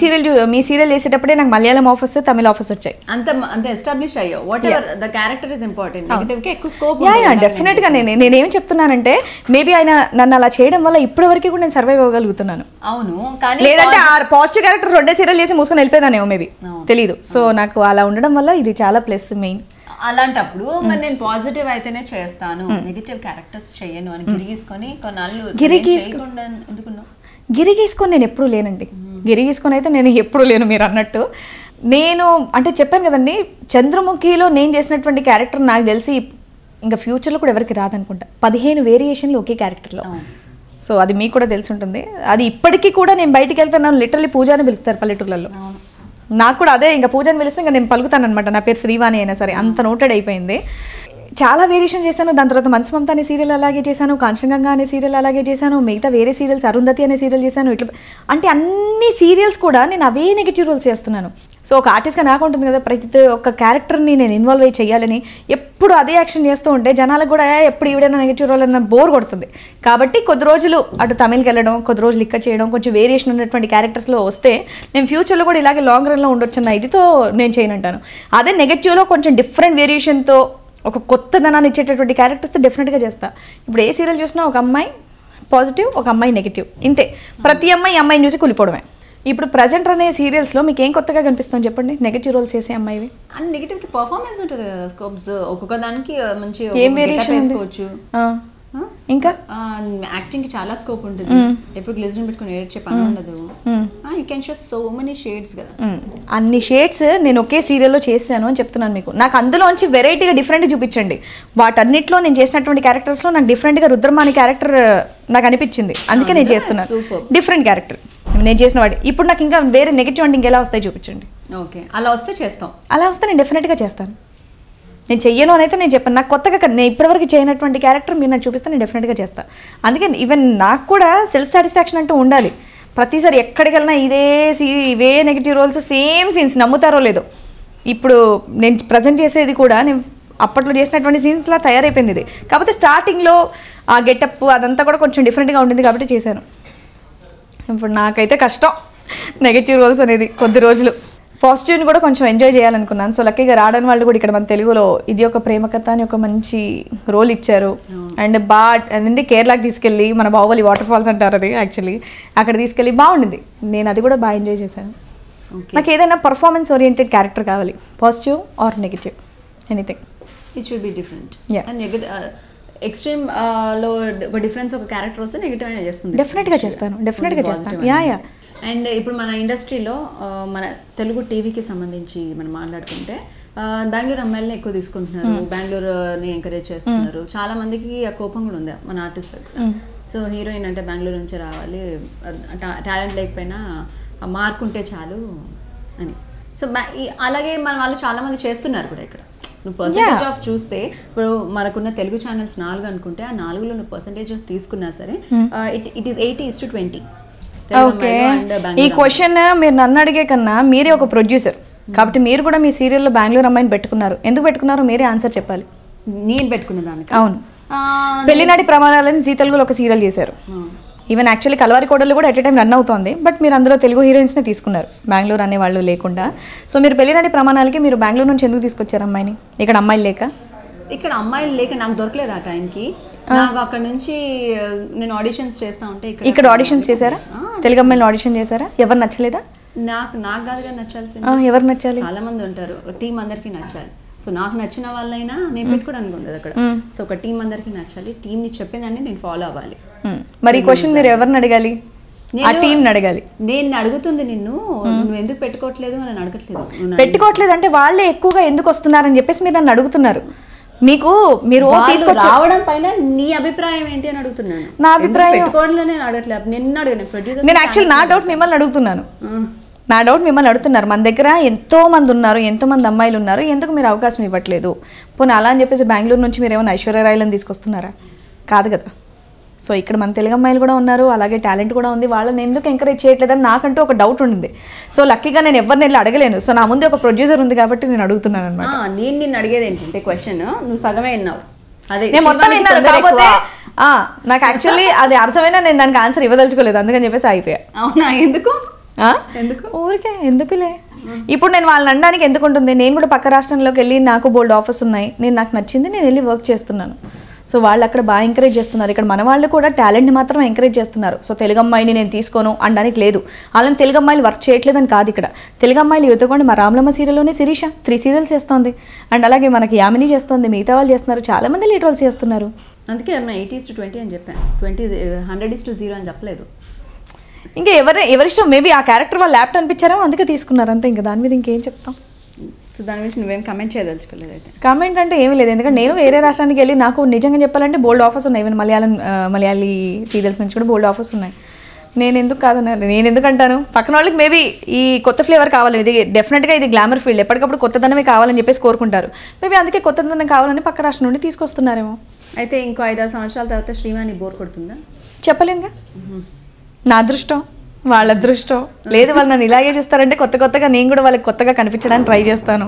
సీరియల్ చేసేటప్పుడే నాకు మలయాళం ఆఫర్స్, తమిళ ఆఫర్స్ వచ్చాయి. అంత ఎస్టాబ్లిష్ అయ్యో. What ever the character is important, negative కి ఎక్కువ స్కోప్. డెఫినెట్ గా నేనేం చెప్తున్నానంటే, మేబీ ఆయన నన్ను అలా చేయడం వల్ల ఇప్పటి వరకు కూడా నేను సర్వైవ్ అవ్వగలుగుతున్నాను. అవును, కానీ లేదంటే ఆ పాజిటివ్ క్యారెక్టర్ రెండే సీరియల్ చేసి మూసుకొని వెళ్ళిపోయానేమో మేబీ, తెలీదు. సో నాకు అలా ఉండడం వల్ల ఇది చాలా ప్లస్ మెయిన్. అలాంటప్పుడు మరి నేను పాజిటివ్ అయితేనే చేస్తాను, నెగిటివ్ క్యారెక్టర్స్ చేయను అని గిరిగీసుకొని కొన్నాళ్ళు చేయకుండా ఎందుకున్నావు? గిరిగీసుకొని నేను ఎప్పుడూ లేనండి. గిరిగీసుకొని అయితే నేను ఎప్పుడూ లేను మీరు అన్నట్టు. నేను అంటే చెప్పాను కదండి, చంద్రముఖిలో నేను చేసినటువంటి క్యారెక్టర్ నాకు తెలిసి ఇంకా ఫ్యూచర్లో కూడా ఎవరికి రాదనుకుంటా. 15 వేరియేషన్లు ఒకే క్యారెక్టర్లో. సో అది మీకు కూడా తెలిసి ఉంటుంది. అది ఇప్పటికీ కూడా నేను బయటికి వెళ్తాను, నన్ను లిటరల్లీ పూజ అని పిలుస్తారు పల్లెటూర్లలో. నాకు కూడా అదే, ఇంకా పూజ అని పిలిస్తే ఇంకా నేను పలుకుతాను అనమాట. నా పేరు శ్రీవాణి అయినా సరే, అంత నోటెడ్ అయిపోయింది. చాలా వేరియేషన్ చేశాను. దాని తర్వాత మంచు మమత అనే సీరియల్ అలాగే చేశాను, కాంచనగంగా అనే సీరియల్ అలాగే చేశాను, మిగతా వేరే సీరియల్స్ అరుంధతి అనే సీరియల్ చేశాను. ఇట్లా అంటే అన్ని సీరియల్స్ కూడా నేను అవే నెగిటివ్ రోల్స్ చేస్తున్నాను. సో ఒక ఆర్టిస్ట్గా నాకు ఉంటుంది కదా, ప్రతి ఒక్క క్యారెక్టర్ని నేను ఇన్వాల్వ్ అయ్యి చేయాలని. ఎప్పుడు అదే యాక్షన్ చేస్తూ ఉంటే జనాలకు కూడా ఎప్పుడు ఈవిడైనా నెగిటివ్ రోల్ అన్న బోర్ కొడుతుంది. కాబట్టి కొద్ది రోజులు అటు తమిళకి వెళ్ళడం, కొద్ది రోజులు ఇక్కడ చేయడం, కొంచెం వేరియేషన్ ఉన్నటువంటి క్యారెక్టర్స్లో వస్తే నేను ఫ్యూచర్లో కూడా ఇలాగే లాంగ్ రన్లో ఉండొచ్చన్న ఇదితో నేను చేయనంటాను. అదే నెగిటివ్లో కొంచెం డిఫరెంట్ వేరియేషన్తో ఒక కొత్తదనాన్ని ఇచ్చేటటువంటి క్యారెక్టర్స్ డెఫినెట్గా చేస్తా. ఇప్పుడు ఏ సీరియల్ చూసినా ఒక అమ్మాయి పాజిటివ్, ఒక అమ్మాయి నెగిటివ్, ఇంతే. ప్రతి అమ్మాయిని చూసి కూలిపోవడమే. ఇప్పుడు ప్రజెంట్ అనే సీరియల్స్లో మీకు ఏం కొత్తగా కనిపిస్తుంది చెప్పండి, నెగిటివ్ రోల్స్ చేసే అమ్మాయివి? అండ్ నెగిటివ్కి పర్ఫార్మెన్స్ ఉంటుంది కదా, స్కోప్స్ ఒక్కొక్క దానికి మంచి ఏం వేరియేషన్ వేసుకోవచ్చు. ఇంకా యాక్టింగ్ కి చాలా స్కోప్ ఉంటుంది. ఎప్పుడు గ్లిజరిన్ పెట్టుకుని ఏడ్చే పని ఉండదు. You can show so many shades కదా. అన్ని షేడ్స్ నేను ఒకే సీరియల్లో చేశాను అని చెప్తున్నాను మీకు. నాకు అందులోంచి వెరైటీగా డిఫరెంట్గా చూపించండి. వాటన్నిటిలో నేను చేసినటువంటి క్యారెక్టర్స్లో నాకు డిఫరెంట్గా రుద్రమ అనే క్యారెక్టర్ నాకు అనిపించింది, అందుకే నేను చేస్తున్నాను. డిఫరెంట్ క్యారెక్టర్ నేను చేసిన వాడి. ఇప్పుడు నాకు ఇంకా వేరే నెగిటివ్ అంటే ఇంకెలా వస్తాయి చూపించండి. ఓకే, అలా వస్తే చేస్తాం. అలా వస్తే నేను డెఫినెట్గా చేస్తాను. నేను చెయ్యను అని అయితే నేను చెప్పాను. నాకు కొత్తగా నేను ఇప్పటివరకు చేయనటువంటి క్యారెక్టర్ మీరు నాకు చూపిస్తే నేను డెఫినెట్గా చేస్తాను. అందుకే ఈవెన్ నాకు కూడా సెల్ఫ్ సాటిస్ఫాక్షన్ అంటూ ఉండాలి. ప్రతిసారి ఎక్కడికి వెళ్ళినా ఇవే నెగిటివ్ రోల్స్, సేమ్ సీన్స్, నమ్ముతారో లేదో. ఇప్పుడు నేను ప్రజెంట్ చేసేది కూడా నేను అప్పట్లో చేసినటువంటి సీన్స్లా తయారైపోయింది ఇది. కాకపోతే స్టార్టింగ్లో ఆ గెటప్ అదంతా కూడా కొంచెం డిఫరెంట్గా ఉంటుంది కాబట్టి చేశాను. ఇప్పుడు నాకైతే కష్టం నెగిటివ్ రోల్స్ అనేది. కొద్ది రోజులు పాజిటివ్ని కూడా కొంచెం ఎంజాయ్ చేయాలనుకున్నాను. సో లక్కీగా రావడానికి వాళ్ళు కూడా ఇక్కడ మన తెలుగులో ఇది ఒక ప్రేమ కథ అని ఒక మంచి రోల్ ఇచ్చారు. అండ్ అదంటే కేరళకి తీసుకెళ్ళి, మన బాహుబలి వాటర్ ఫాల్స్ అంటారు అది యాక్చువల్లీ, అక్కడ తీసుకెళ్ళి బాగుండింది. నేను అది కూడా బాగా ఎంజాయ్ చేశాను. నాకు ఏదైనా పర్ఫార్మెన్స్ ఓరియంటెడ్ క్యారెక్టర్ కావాలి, positive or negative, anything. It should be different. Extreme లో ఒక డిఫరెన్స్ ఒక క్యారెక్టర్ వస్తే నెగిటివ్ అయినా చేస్తుంది. డెఫినెట్గా చేస్తాను. యా. అండ్ ఇప్పుడు మన ఇండస్ట్రీలో మన తెలుగు టీవీకి సంబంధించి మనం మాట్లాడుకుంటే బెంగళూరు అమ్మాయిలని ఎక్కువ తీసుకుంటున్నారు, బెంగళూరుని ఎంకరేజ్ చేస్తున్నారు. చాలా మందికి ఆ కోపం కూడా ఉంది మన ఆర్టిస్టులకు. సో హీరోయిన్ అంటే బెంగళూరు నుంచి రావాలి, టాలెంట్ లేకపోయినా మార్కుంటే చాలు అని. సో అలాగే మన వాళ్ళు చాలా మంది చేస్తున్నారు కూడా. ఇక్కడ నువ్వు పర్సంటేజ్ ఆఫ్ చూస్తే ఇప్పుడు మనకున్న తెలుగు ఛానల్స్ 4 అనుకుంటే, ఆ 4లో నువ్వు పర్సంటేజ్ ఆఫ్ తీసుకున్నా సరే ఇట్ ఈస్ 80:20. ఓకే, ఈ క్వశ్చన్ మీరు నన్ను అడిగే కన్నా మీరే ఒక ప్రొడ్యూసర్ కాబట్టి మీరు కూడా మీ సీరియల్లో బెంగళూరు అమ్మాయిని పెట్టుకున్నారు. ఎందుకు పెట్టుకున్నారో మీరే ఆన్సర్ చెప్పాలి. నేను పెట్టుకున్న దానికి అవును, పెళ్లినాటి ప్రమాణాలని జీ తెలుగులో ఒక సీరియల్ చేశారు. ఈవెన్ యాక్చువల్లీ కలవారి కోడలు కూడా ఎట్ ఏ టైం రన్ అవుతోంది. బట్ మీరు అందులో తెలుగు హీరోయిన్స్ని తీసుకున్నారు, బెంగళూరు అనే వాళ్ళు లేకుండా. సో మీరు పెళ్లినాటి ప్రమాణాలకి మీరు బెంగళూరు నుంచి ఎందుకు తీసుకొచ్చారు అమ్మాయిని? ఇక్కడ అమ్మాయిలు లేక? ఇక్కడ అమ్మాయిలు లేక నాకు దొరకలేదు ఆ టైంకి. నాకు అక్కడ నుంచి నేను ఆడిషన్స్ చేస్తా ఉంటే ఇక్కడ ఆడిషన్స్ చేశారా? తెలుగు అమ్మాయిలు ఆడిషన్ చేశారా? ఎవరు నచ్చలేదా? నాకు కాదుగా నచ్చాల్సింది. ఎవరు నచ్చాలి? చాలా మంది ఉంటారు, టీం అందరికి నచ్చాలి. సో నాకు నచ్చిన వాళ్ళైనా నేను పెట్టుకోవడానికి ఉండదు అక్కడ. సో ఒక టీం అందరికి నచ్చాలి, టీంని చెప్పేదాన్ని నేను ఫాలో అవ్వాలి. మరి ఈ క్వశ్చన్ మీరు ఎవరిని అడగాలి? ఆ టీంని అడగాలి. నేను అడుగుతుంది నిన్ను, నువ్వు ఎందుకు పెట్టుకోవట్లేదు అని అడగట్లేదు. పెట్టుకోవట్లేదు అంటే వాళ్ళే ఎక్కువగా ఎందుకు వస్తున్నారని చెప్పేసి మీరు నన్ను అడుగుతున్నారు. మీరు తీసుకొచ్చి రావడం పైన నీ అభిప్రాయం ఏంటి అని అడుగుతున్నాను. నా అభిప్రాయం పెట్టుకోవడంలో నేను అడగట్లేదు, నిన్ను అడిగాను. నేను యాక్చువల్లీ నా డౌట్ మిమ్మల్ని అడుగుతున్నాను. మన దగ్గర ఎంతో మంది ఉన్నారు, ఎంతోమంది అమ్మాయిలు ఉన్నారు, ఎందుకు మీరు అవకాశం ఇవ్వట్లేదు? పోనీ అలా అని చెప్పేసి బెంగళూరు నుంచి మీరు ఏమైనా ఐశ్వర్య రాయలను తీసుకొస్తున్నారా? కాదు కదా. సో ఇక్కడ మన తెలుగు అమ్మాయిలు కూడా ఉన్నారు, అలాగే టాలెంట్ కూడా ఉంది, వాళ్ళని ఎందుకు ఎంకరేజ్ చేయట్లేదని నాకంటూ ఒక డౌట్ ఉండింది. సో లక్కీగా నేను ఎవరిని వెళ్ళి అడగలేను. సో నా ముందు ఒక ప్రొడ్యూసర్ ఉంది కాబట్టి నేను అడుగుతున్నాను అనమాట. నేను నిన్ను అడిగేది ఏంటంటే క్వశ్చన్ నువ్వు సగమే విన్నావు, అదే నేను మొత్తం విన్నాను. కాకపోతే నాకు యాక్చువల్లీ అది అర్థమైనా నేను దానికి ఆన్సర్ ఇవ్వదలుచుకోలేదు, అందుకని చెప్పేసి అయిపోయా. అవునా? ఎందుకు ఊరికే ఎందుకులే. ఇప్పుడు నేను వాళ్ళని అనడానికి ఎందుకు ఉంటుంది? నేను కూడా పక్క రాష్ట్రంలోకి వెళ్ళి నాకు బోల్డ్ ఆఫర్స్ ఉన్నాయి, నాకు నచ్చింది నేను వెళ్ళి వర్క్ చేస్తున్నాను. సో వాళ్ళు అక్కడ బాగా ఎంకరేజ్ చేస్తున్నారు. ఇక్కడ మన వాళ్ళు కూడా టాలెంట్ని మాత్రం ఎంకరేజ్ చేస్తున్నారు. సో తెలుగు అమ్మాయిని నేను తీసుకోను అనడానికి లేదు. అలాని తెలుగు అమ్మాయిలు వర్క్ చేయట్లేదని కాదు. ఇక్కడ తెలుగు అమ్మాయిలు ఎదుగుకోండి. మా రామలమ్మ సీరియల్లోనే శిరీష 3 సీరియల్స్ చేస్తోంది. అండ్ అలాగే మనకి యామిని చేస్తుంది, మిగతా వాళ్ళు చేస్తున్నారు, చాలామంది లీడ్ రోల్స్ చేస్తున్నారు. అందుకే 80:20 అని చెప్పాను, 100:0 అని చెప్పలేదు. ఇంకా ఎవరిష్టం, మేబీ ఆ క్యారెక్టర్ వాళ్ళు ల్యాప్ట్ అనిపించారో అందుకే తీసుకున్నారు అంతే. ఇంకా దాని మీద ఇంకేం చెప్తాం. సో దాని గురించి నువ్వేం కమెంట్ చేయదలుచుకోలేదు అయితే? కామెంట్ అంటే ఏమీ లేదు, ఎందుకంటే నేను వేరే రాష్ట్రానికి వెళ్ళి నాకు నిజంగా చెప్పాలంటే బోల్డ్ ఆఫర్స్ ఉన్నాయి. ఈవెన్ మలయాళీ సీరియల్స్ నుంచి కూడా బోల్డ్ ఆఫర్స్ ఉన్నాయి. నేను ఎందుకు కాదన్నారు, నేను ఎందుకు అంటాను. పక్కన వాళ్ళకి మేబీ ఈ కొత్త ఫ్లేవర్ కావాలి, ఇది డెఫినెట్గా ఇది గ్లామర్ ఫీల్డ్, ఎప్పటికప్పుడు కొత్తదనమే కావాలని చెప్పేసి కోరుకుంటారు. మేబీ అందుకే కొత్తదనం కావాలని పక్క రాష్ట్రం నుండి తీసుకొస్తున్నారేమో. అయితే ఇంకో 5-6 సంవత్సరాల తర్వాత శ్రీవాణి బోర్ కొడుతుందా? చెప్పలేంగా, నా అదృష్టం వాళ్ళ అదృష్టం. లేదు వాళ్ళు నన్ను ఇలాగే చూస్తారంటే కొత్తగా నేను కూడా వాళ్ళకి కొత్తగా కనిపించడానికి ట్రై చేస్తాను.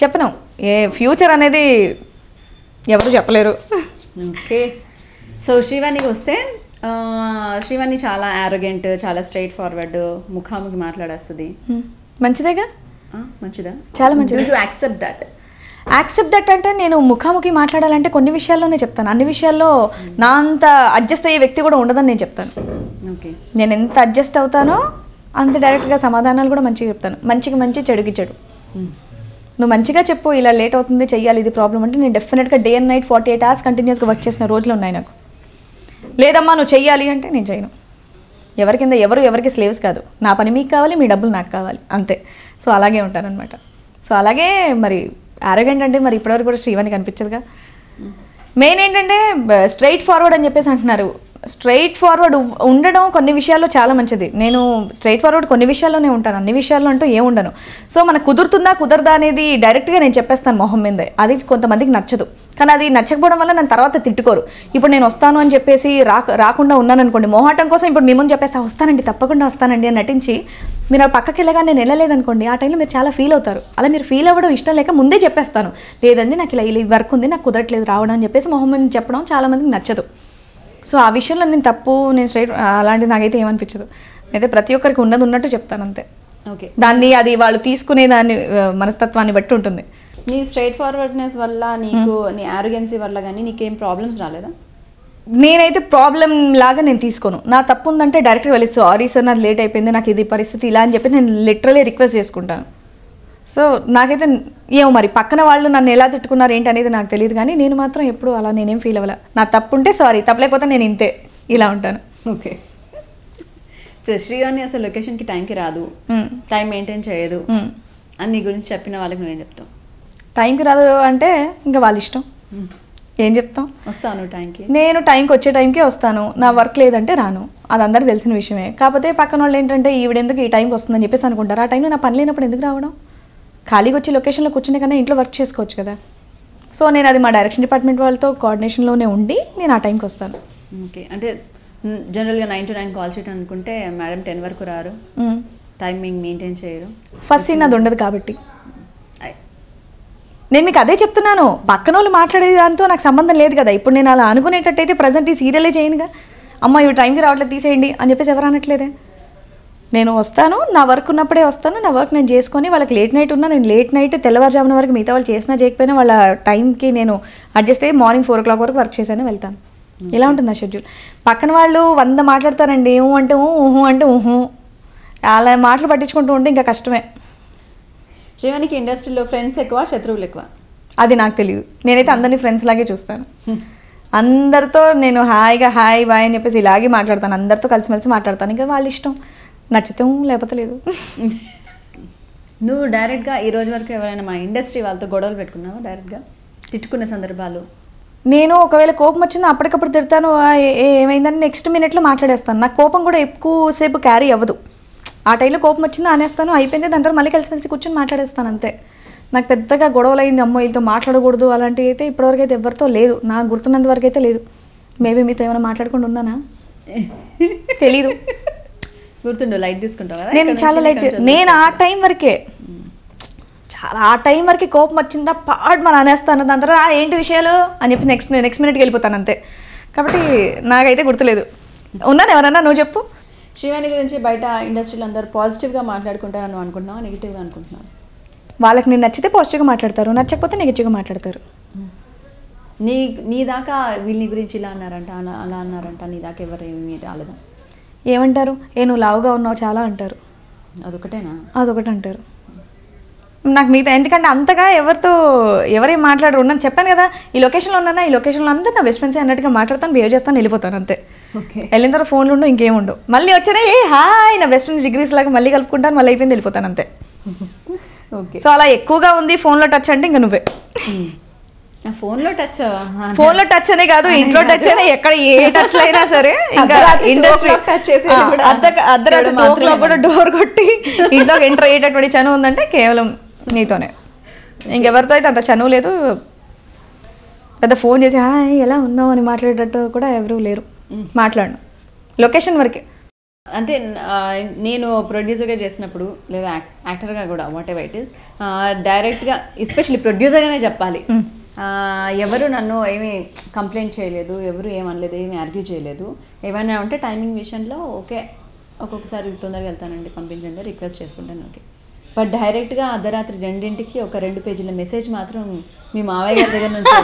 చెప్పను, ఏ ఫ్యూచర్ అనేది ఎవరు చెప్పలేరు. ఓకే, సో శ్రీవాణికి వస్తే శ్రీవాణి చాలా యారోగెంట్, చాలా స్ట్రైట్ ఫార్వర్డ్, ముఖాముఖి మాట్లాడేస్తుంది. మంచిదేగా, మంచిదా? చాలా మంచిది. యాక్సెప్ట్ దట్ అంటే నేను ముఖాముఖి మాట్లాడాలంటే కొన్ని విషయాల్లోనే చెప్తాను, అన్ని విషయాల్లో నా అంత అడ్జస్ట్ అయ్యే వ్యక్తి కూడా ఉండదని నేను చెప్తాను. ఓకే, నేను ఎంత అడ్జస్ట్ అవుతానో అంత డైరెక్ట్గా సమాధానాలు కూడా మంచిగా చెప్తాను. మంచికి మంచి, చెడుకి చెడు. నువ్వు మంచిగా చెప్పు, ఇలా లేట్ అవుతుంది చెయ్యాలి, ఇది ప్రాబ్లం అంటే నేను డెఫినెట్గా డే అండ్ నైట్ 48 hours కంటిన్యూస్గా వర్క్ చేసిన రోజులు ఉన్నాయి నాకు. లేదమ్మా నువ్వు చెయ్యాలి అంటే నేను చేయను. ఎవరి కింద ఎవరికి స్లేవ్స్ కాదు. నా పని మీకు కావాలి, మీ డబ్బులు నాకు కావాలి, అంతే. సో అలాగే ఉంటానన్నమాట. సో అలాగే మరి యారోగెంట్ అంటే మరి ఇప్పటివరకు కూడా శ్రీవాణి కనిపించదుగా. మెయిన్ ఏంటంటే స్ట్రైట్ ఫార్వర్డ్ అని చెప్పేసి అంటున్నారు. స్ట్రైట్ ఫార్వర్డ్ ఉండడం కొన్ని విషయాల్లో చాలా మంచిది. నేను స్ట్రైట్ ఫార్వర్డ్ కొన్ని విషయాల్లోనే ఉంటాను, అన్ని విషయాల్లో అంటూ ఏం ఉండను. సో మనకు కుదరదా అనేది డైరెక్ట్గా నేను చెప్పేస్తాను మొహం మీదే. అది కొంతమందికి నచ్చదు, కానీ అది నచ్చకపోవడం వల్ల నన్ను తర్వాత తిట్టుకోరు. ఇప్పుడు నేను వస్తాను అని చెప్పేసి రాకుండా ఉన్నాను అనుకోండి, మొహాటం కోసం ఇప్పుడు మిమ్మల్ని చెప్పేసి వస్తానండి, తప్పకుండా వస్తానండి అని నటించి మీరు పక్కకి వెళ్ళగా నేను వెళ్ళలేదనుకోండి, ఆ టైంలో మీరు చాలా ఫీల్ అవుతారు. అలా మీరు ఫీల్ అవ్వడం ఇష్టం లేక ముందే చెప్పేస్తాను, లేదండి నాకు ఇలా వర్క్ ఉంది, నాకు కుదరట్లేదు రావడం అని చెప్పేసి మొహం మీద చెప్పడం చాలా మందికి నచ్చదు. సో ఆ విషయంలో నేను స్ట్రైట్ అలాంటిది నాకైతే ఏమనిపించదు. అయితే ప్రతి ఒక్కరికి ఉన్నట్టు చెప్తాను అంతే. ఓకే, దాన్ని అది వాళ్ళు తీసుకునే దాన్ని మనస్తత్వాన్ని బట్టి ఉంటుంది. నీ స్ట్రైట్ ఫార్వర్డ్నెస్ వల్ల నీకు నీ ఆరోగెన్సీ వల్ల కానీ నీకేం ప్రాబ్లమ్స్ రాలేదా? నేనైతే ప్రాబ్లం లాగా నేను తీసుకోను. నా తప్పు ఉందంటే డైరెక్ట్గా వెళ్ళి సారీ సార్ నాది లేట్ అయిపోయింది, నాకు ఇది పరిస్థితి ఇలా అని చెప్పి నేను లిటరలీ రిక్వెస్ట్ చేసుకుంటాను. సో నాకైతే ఏమో మరి పక్కన వాళ్ళు నన్ను ఎలా తిట్టుకున్నారు ఏంటి అనేది నాకు తెలియదు, కానీ నేను మాత్రం ఎప్పుడు అలా నేనేం ఫీల్ అవ్వాల. నా తప్పు ఉంటే సారీ, తప్పలేకపోతే నేను ఇంతే ఇలా ఉంటాను. ఓకే, సో శ్రీవాణి అసలు లొకేషన్కి టైంకి రాదు, టైం మెయింటైన్ చేయదు అని నీ గురించి చెప్పిన వాళ్ళకి నువ్వేం చెప్తావు? టైంకి రాదు అంటే ఇంకా వాళ్ళ ఇష్టం, ఏం చెప్తాం. వస్తాను టైంకి, నేను టైంకి వచ్చే టైంకే వస్తాను, నా వర్క్ లేదంటే రాను, అది అందరికీ తెలిసిన విషయమే. కాకపోతే పక్కన వాళ్ళు ఏంటంటే ఈవిడెందుకు ఈ టైంకి వస్తుందని చెప్పేసి అనుకుంటారు. ఆ టైంలో నా పని లేనప్పుడు ఎందుకు రావడం? ఖాళీగా వచ్చి లొకేషన్లో కూర్చునే కన్నా ఇంట్లో వర్క్ చేసుకోవచ్చు కదా. సో నేను అది మా డైరెక్షన్ డిపార్ట్మెంట్ వాళ్ళతో కోఆర్డినేషన్లోనే ఉండి నేను ఆ టైంకి వస్తాను. ఓకే, అంటే జనరల్గా 9 to 9 కాల్ షీట్ అనుకుంటే మేడం 10 వరకు రారు, టైమింగ్ మెయింటైన్ చేయరు. ఫస్ట్ సీన్ అది ఉండదు కాబట్టి నేను మీకు అదే చెప్తున్నాను. పక్కన వాళ్ళు మాట్లాడే దాంతో నాకు సంబంధం లేదు కదా. ఇప్పుడు నేను అలా అనుకునేటట్టయితే ప్రజెంట్ ఈ సీరియలే చేయనుగా. అమ్మ ఇవి టైంకి రావట్లేదు తీసేయండి అని చెప్పేసి ఎవరు అనట్లేదే. నేను వస్తాను, నా వర్క్ ఉన్నప్పుడే వస్తాను, నా వర్క్ నేను చేసుకొని వాళ్ళకి లేట్ నైట్ ఉన్నా నేను లేట్ నైట్ తెల్లవారుజామున వరకు మిగతా వాళ్ళు చేసినా చేయకపోయినా వాళ్ళ టైంకి నేను అడ్జస్ట్ అయ్యి మార్నింగ్ 4 o'clock వరకు వర్క్ చేశాను వెళ్తాను. ఇలా ఉంటుంది నా షెడ్యూల్. పక్కన వాళ్ళు 100 మాట్లాడతారండి, ఊహు అంటే ఊహు అంటే ఊహు, అలా మాటలు పట్టించుకుంటూ ఉంటే ఇంకా కష్టమే. శ్రీవాణికి ఇండస్ట్రీలో ఫ్రెండ్స్ ఎక్కువ శత్రువులు ఎక్కువ? అది నాకు తెలియదు. నేనైతే అందరినీ ఫ్రెండ్స్ లాగే చూస్తాను. అందరితో నేను హాయిగా హాయ్ బాయ్ అని చెప్పేసి ఇలాగే మాట్లాడతాను, అందరితో కలిసిమెలిసి మాట్లాడతాను. ఇంకా వాళ్ళ ఇష్టం, నచ్చితే లేకపోతే లేదు. నువ్వు డైరెక్ట్గా ఈ రోజు వరకు ఎవరైనా మా ఇండస్ట్రీ వాళ్ళతో గొడవలు పెట్టుకున్నావా? డైరెక్ట్గా తిట్టుకునే సందర్భాలు? నేను ఒకవేళ కోపం వచ్చిందా అప్పటికప్పుడు తిడతాను, ఏమైందని నెక్స్ట్ మినిట్లో మాట్లాడేస్తాను. నాకు కోపం కూడా ఎక్కువసేపు క్యారీ అవ్వదు. ఆ టైంలో కోపం వచ్చిందా అనేస్తాను, అయిపోయింది, దాని తర్వాత మళ్ళీ కలిసి కూర్చొని మాట్లాడేస్తాను అంతే. నాకు పెద్దగా గొడవలు అయింది అమ్మో వీళ్ళతో మాట్లాడకూడదు అలాంటివి అయితే ఇప్పటివరకు అయితే ఎవరితో లేదు, నాకు గుర్తున్నంత వరకు అయితే లేదు. మేబీ మీతో ఏమైనా మాట్లాడుకుంటూ ఉన్నానా తెలీదు. గుర్తుండు, లైట్ తీసుకుంటావు కదా? నేను చాలా లైట్, నేను ఆ టైం వరకే, చాలా ఆ టైం వరకు కోపం వచ్చిందా మన అనేస్తాను, దాని తర్వాత ఏంటి విషయాలు అని చెప్పి నెక్స్ట్ మినిట్కి వెళ్ళిపోతాను అంతే. కాబట్టి నాకైతే గుర్తులేదు. ఉన్నాను ఎవరన్నా నువ్వు చెప్పు. శ్రీవాణి గురించి బయట ఇండస్ట్రీలో అందరూ పాజిటివ్గా మాట్లాడుకుంటారు అని అనుకుంటున్నావా, నెగిటివ్గా అనుకుంటున్నాను? వాళ్ళకి నేను నచ్చితే పాజిటివ్గా మాట్లాడతారు, నచ్చకపోతే నెగిటివ్గా మాట్లాడతారు. నీ దాకా వీళ్ళని గురించి ఇలా అన్నారంట అలా అన్నారంట, నీ దాకా ఎవరు ఏమీ రాలేదా? ఏమంటారు, నువ్వు లావుగా ఉన్నావు చాలా అంటారు. అదొకటేనా? అదొకటి అంటారు. నాకు మిగతా ఎందుకంటే అంతగా ఎవరేం మాట్లాడరు. ఉన్నాను చెప్పాను కదా, ఈ లొకేషన్లో ఉన్నానా, ఈ లొకేషన్లో అందరూ నా బెస్ట్ ఫ్రెండ్స్ అన్నట్టుగా మాట్లాడతాను, బిహేవ్ చేస్తాను, వెళ్ళిపోతాను అంతే. వెళ్ళిన తర్వాత ఫోన్లు ఉండవు, ఇంకేముండవు. మళ్ళీ వచ్చానే హాయ్ నా బెస్ట్ ఫ్రెండ్స్ డిగ్రీస్ లాగా మళ్ళీ కలుపుకుంటాను, మళ్ళీ అయిపోయింది, వెళ్ళిపోతాను అంతే. ఓకే. సో అలా ఎక్కువగా ఉంది ఫోన్లో టచ్ అంటే ఇంకా నువ్వే. ఫోన్లో టచ్ అనే కాదు, ఇంట్లో టచ్ అనే, ఎక్కడ ఏ టచ్ అయినా సరే. ఇంకా ఇండస్ట్రీ అర్ధరాత్రి 2 o'clock కూడా డోర్ కొట్టి ఇంట్లోకి ఎంటర్ అయ్యేటటువంటి చనువు ఉందంటే కేవలం నీతోనే. ఇంకెవరితో అయితే అంత చనువు లేదు. పెద్ద ఫోన్ చేసి హాయ్ ఎలా ఉన్నావు అని మాట్లాడేటట్టు కూడా ఎవరు లేరు. మాట్లాడను, లొకేషన్ వరకే. అంటే నేను ప్రొడ్యూసర్గా చేసినప్పుడు లేదా యాక్టర్గా కూడా వాట్ ఎవర్ ఇట్ ఈస్, డైరెక్ట్గా ఎస్పెషల్లీ ప్రొడ్యూసర్గానే చెప్పాలి, ఎవరు నన్ను ఏమీ కంప్లైంట్ చేయలేదు, ఎవరు ఏమనలేదు, ఏమీ ఆర్గ్యూ చేయలేదు. ఏమైనా ఉంటే టైమింగ్ విషయంలో ఓకే, ఒక్కొక్కసారి తొందరగా వెళ్తానండి పంపించండి రిక్వెస్ట్ చేసుకుంటాను, ఓకే. బట్ డైరెక్ట్గా అర్ధరాత్రి 2కి ఒక 2 పేజీల మెసేజ్ మాత్రం మీ మావయ్య గారి దగ్గర నుంచి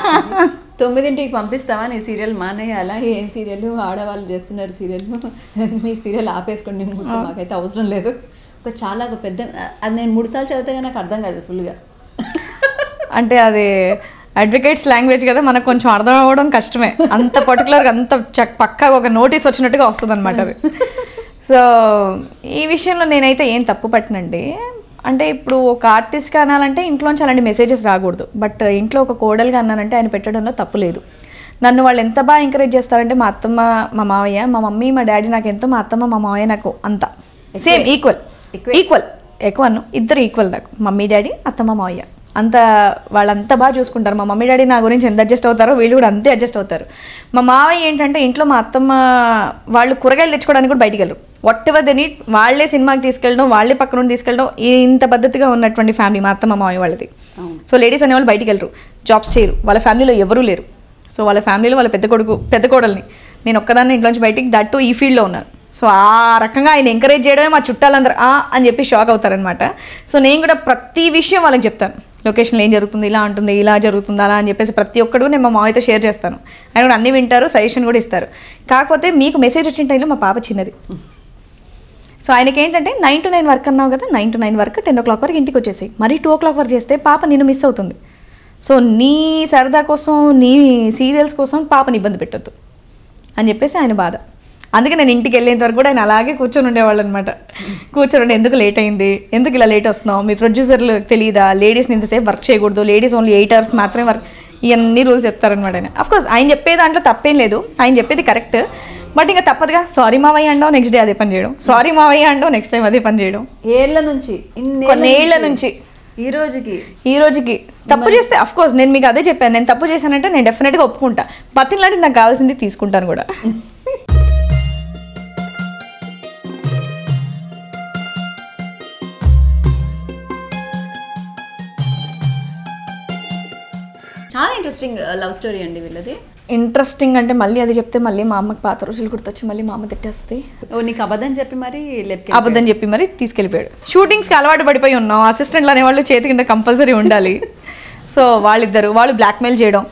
9కి పంపిస్తావా నీ సీరియల్ మానేయ, అలాగే ఏం సీరియల్ ఆడవాళ్ళు చేస్తున్నారు సీరియల్, మీ సీరియల్ ఆపేసుకోండి, మాకైతే అవసరం లేదు. చాలా పెద్ద, అది నేను 3 సార్లు చదివితే నాకు అర్థం కాదు ఫుల్గా. అంటే అది అడ్వకేట్స్ లాంగ్వేజ్ కదా, మనకు కొంచెం అర్థం అవ్వడం కష్టమే. అంత పర్టికులర్గా అంత పక్కాగా ఒక నోటీస్ వచ్చినట్టుగా వస్తుంది అనమాట అది. సో ఈ విషయంలో నేనైతే ఏం తప్పు పట్టినండి. అంటే ఇప్పుడు ఒక ఆర్టిస్ట్గా అనాలంటే ఇంట్లోంచి అలాంటి మెసేజెస్ రాకూడదు. బట్ ఇంట్లో ఒక కోడలుగా అన్నానంటే ఆయన పెట్టడంలో తప్పు లేదు. నన్ను వాళ్ళు ఎంత బాగా ఎంకరేజ్ చేస్తారంటే మా అత్తమ్మ మా మావయ్య, మా మమ్మీ మా డాడీ నాకు ఎంతో, మా అత్తమ్మ మా మావయ్య నాకు అంత సేమ్ ఈక్వల్. ఎక్కువ అన్ను, ఇద్దరు ఈక్వల్ నాకు. మమ్మీ డాడీ, అత్తమ్మ మావయ్య అంత వాళ్ళంతా బాగా చూసుకుంటారు. మా మమ్మీ డాడీ నా గురించి ఎంత అడ్జస్ట్ అవుతారో వీళ్ళు కూడా అంతే అడ్జస్ట్ అవుతారు. మా మావయ్య ఏంటంటే ఇంట్లో మా అత్తమ్మ వాళ్ళు కూరగాయలు తెచ్చుకోవడానికి కూడా బయటికి వెళ్ళరు. వాట్ ఎవర్ దే నీడ్ వాళ్ళే సినిమాకి తీసుకెళ్ళడం, వాళ్ళే పక్క నుండి తీసుకెళ్ళడం, ఇంత పద్ధతిగా ఉన్నటువంటి ఫ్యామిలీ మా అత్తమ్మ మావయ్య వాళ్ళది. సో లేడీస్ అనేవాళ్ళు బయటికి వెళ్ళరు, జాబ్స్ చేయరు, వాళ్ళ ఫ్యామిలీలో ఎవరూ లేరు. సో వాళ్ళ ఫ్యామిలీలో వాళ్ళ పెద్ద కోడల్ని, నేను ఒక్కదాన్ని ఇంట్లోంచి బయటికి దట్టు ఈ ఫీల్డ్లో ఉన్నాను. సో ఆ రకంగా ఆయన ఎంకరేజ్ చేయడమే మా చుట్టాలందరూ అని చెప్పి షాక్ అవుతారనమాట. సో నేను కూడా ప్రతి విషయం వాళ్ళకి చెప్తాను, లొకేషన్లో ఏం జరుగుతుంది, ఇలా ఉంటుంది, ఇలా జరుగుతుంది, అలా అని చెప్పేసి ప్రతి ఒక్కడు నేను మా మావయ్యతో షేర్ చేస్తాను. ఆయన కూడా అన్నీ వింటారు, సజెషన్ కూడా ఇస్తారు. కాకపోతే మీకు మెసేజ్ వచ్చిన టైంలో మా పాప చిన్నది. సో ఆయనకి ఏంటంటే 9 to 9 వర్క్ అన్నావు కదా, 9 to 9 వర్క్, 10 o'clock వరకు ఇంటికి వచ్చేసాయి. మరీ 2 o'clock వరకు చేస్తే పాప నిన్ను మిస్ అవుతుంది. సో నీ సరదా కోసం, నీ సీరియల్స్ కోసం పాపని ఇబ్బంది పెట్టొద్దు అని చెప్పేసి ఆయన బాధ. అందుకే నేను ఇంటికి వెళ్ళేంత వరకు కూడా ఆయన అలాగే కూర్చొని ఉండేవాళ్ళు అనమాట. కూర్చొని ఎందుకు లేట్ అయింది, ఎందుకు ఇలా లేట్ వస్తున్నావు, మీ ప్రొడ్యూసర్లు తెలియదా, లేడీస్ని ఇంతసేపు వర్క్ చేయకూడదు, లేడీస్ ఓన్లీ 8 hours మాత్రమే వర్క్, ఇవన్నీ రూల్స్ చెప్తారనమాట ఆయన. అఫ్కోర్స్ ఆయన చెప్పే దాంట్లో తప్పేం లేదు, ఆయన చెప్పేది కరెక్ట్. బట్ ఇంకా తప్పదుగా, సారీ మావయ్య అంటావు, నెక్స్ట్ డే అదే పని చేయడం, సారీ మావయ్య అంటావు, నెక్స్ట్ టైం అదే పని చేయడం. కొన్నేళ్ల నుంచి ఈ రోజుకి తప్పు చేస్తే అఫ్కోర్స్ నేను మీకు అదే చెప్పాను, నేను తప్పు చేశానంటే నేను డెఫినెట్గా ఒప్పుకుంటా, పత్తిలాంటి నాకు కావాల్సింది తీసుకుంటాను కూడా. చాలా ఇంట్రెస్టింగ్ లవ్ స్టోరీ అండి వీళ్ళది. ఇంట్రెస్టింగ్ అంటే మళ్ళీ అది చెప్తే మళ్ళీ మా అమ్మకి పాత రోజులు గుర్తొచ్చి మళ్ళీ మా అమ్మ తిట్టేస్తుంది. నీకు అబద్ధం చెప్పి మరి తీసుకెళ్ళిపోయాడు. షూటింగ్స్కి అలవాటు పడిపోయి ఉన్నాం, అసిస్టెంట్లు అనేవాళ్ళు చేతి కింద కంపల్సరీ ఉండాలి. సో వాళ్ళు బ్లాక్మెయిల్ చేయడం,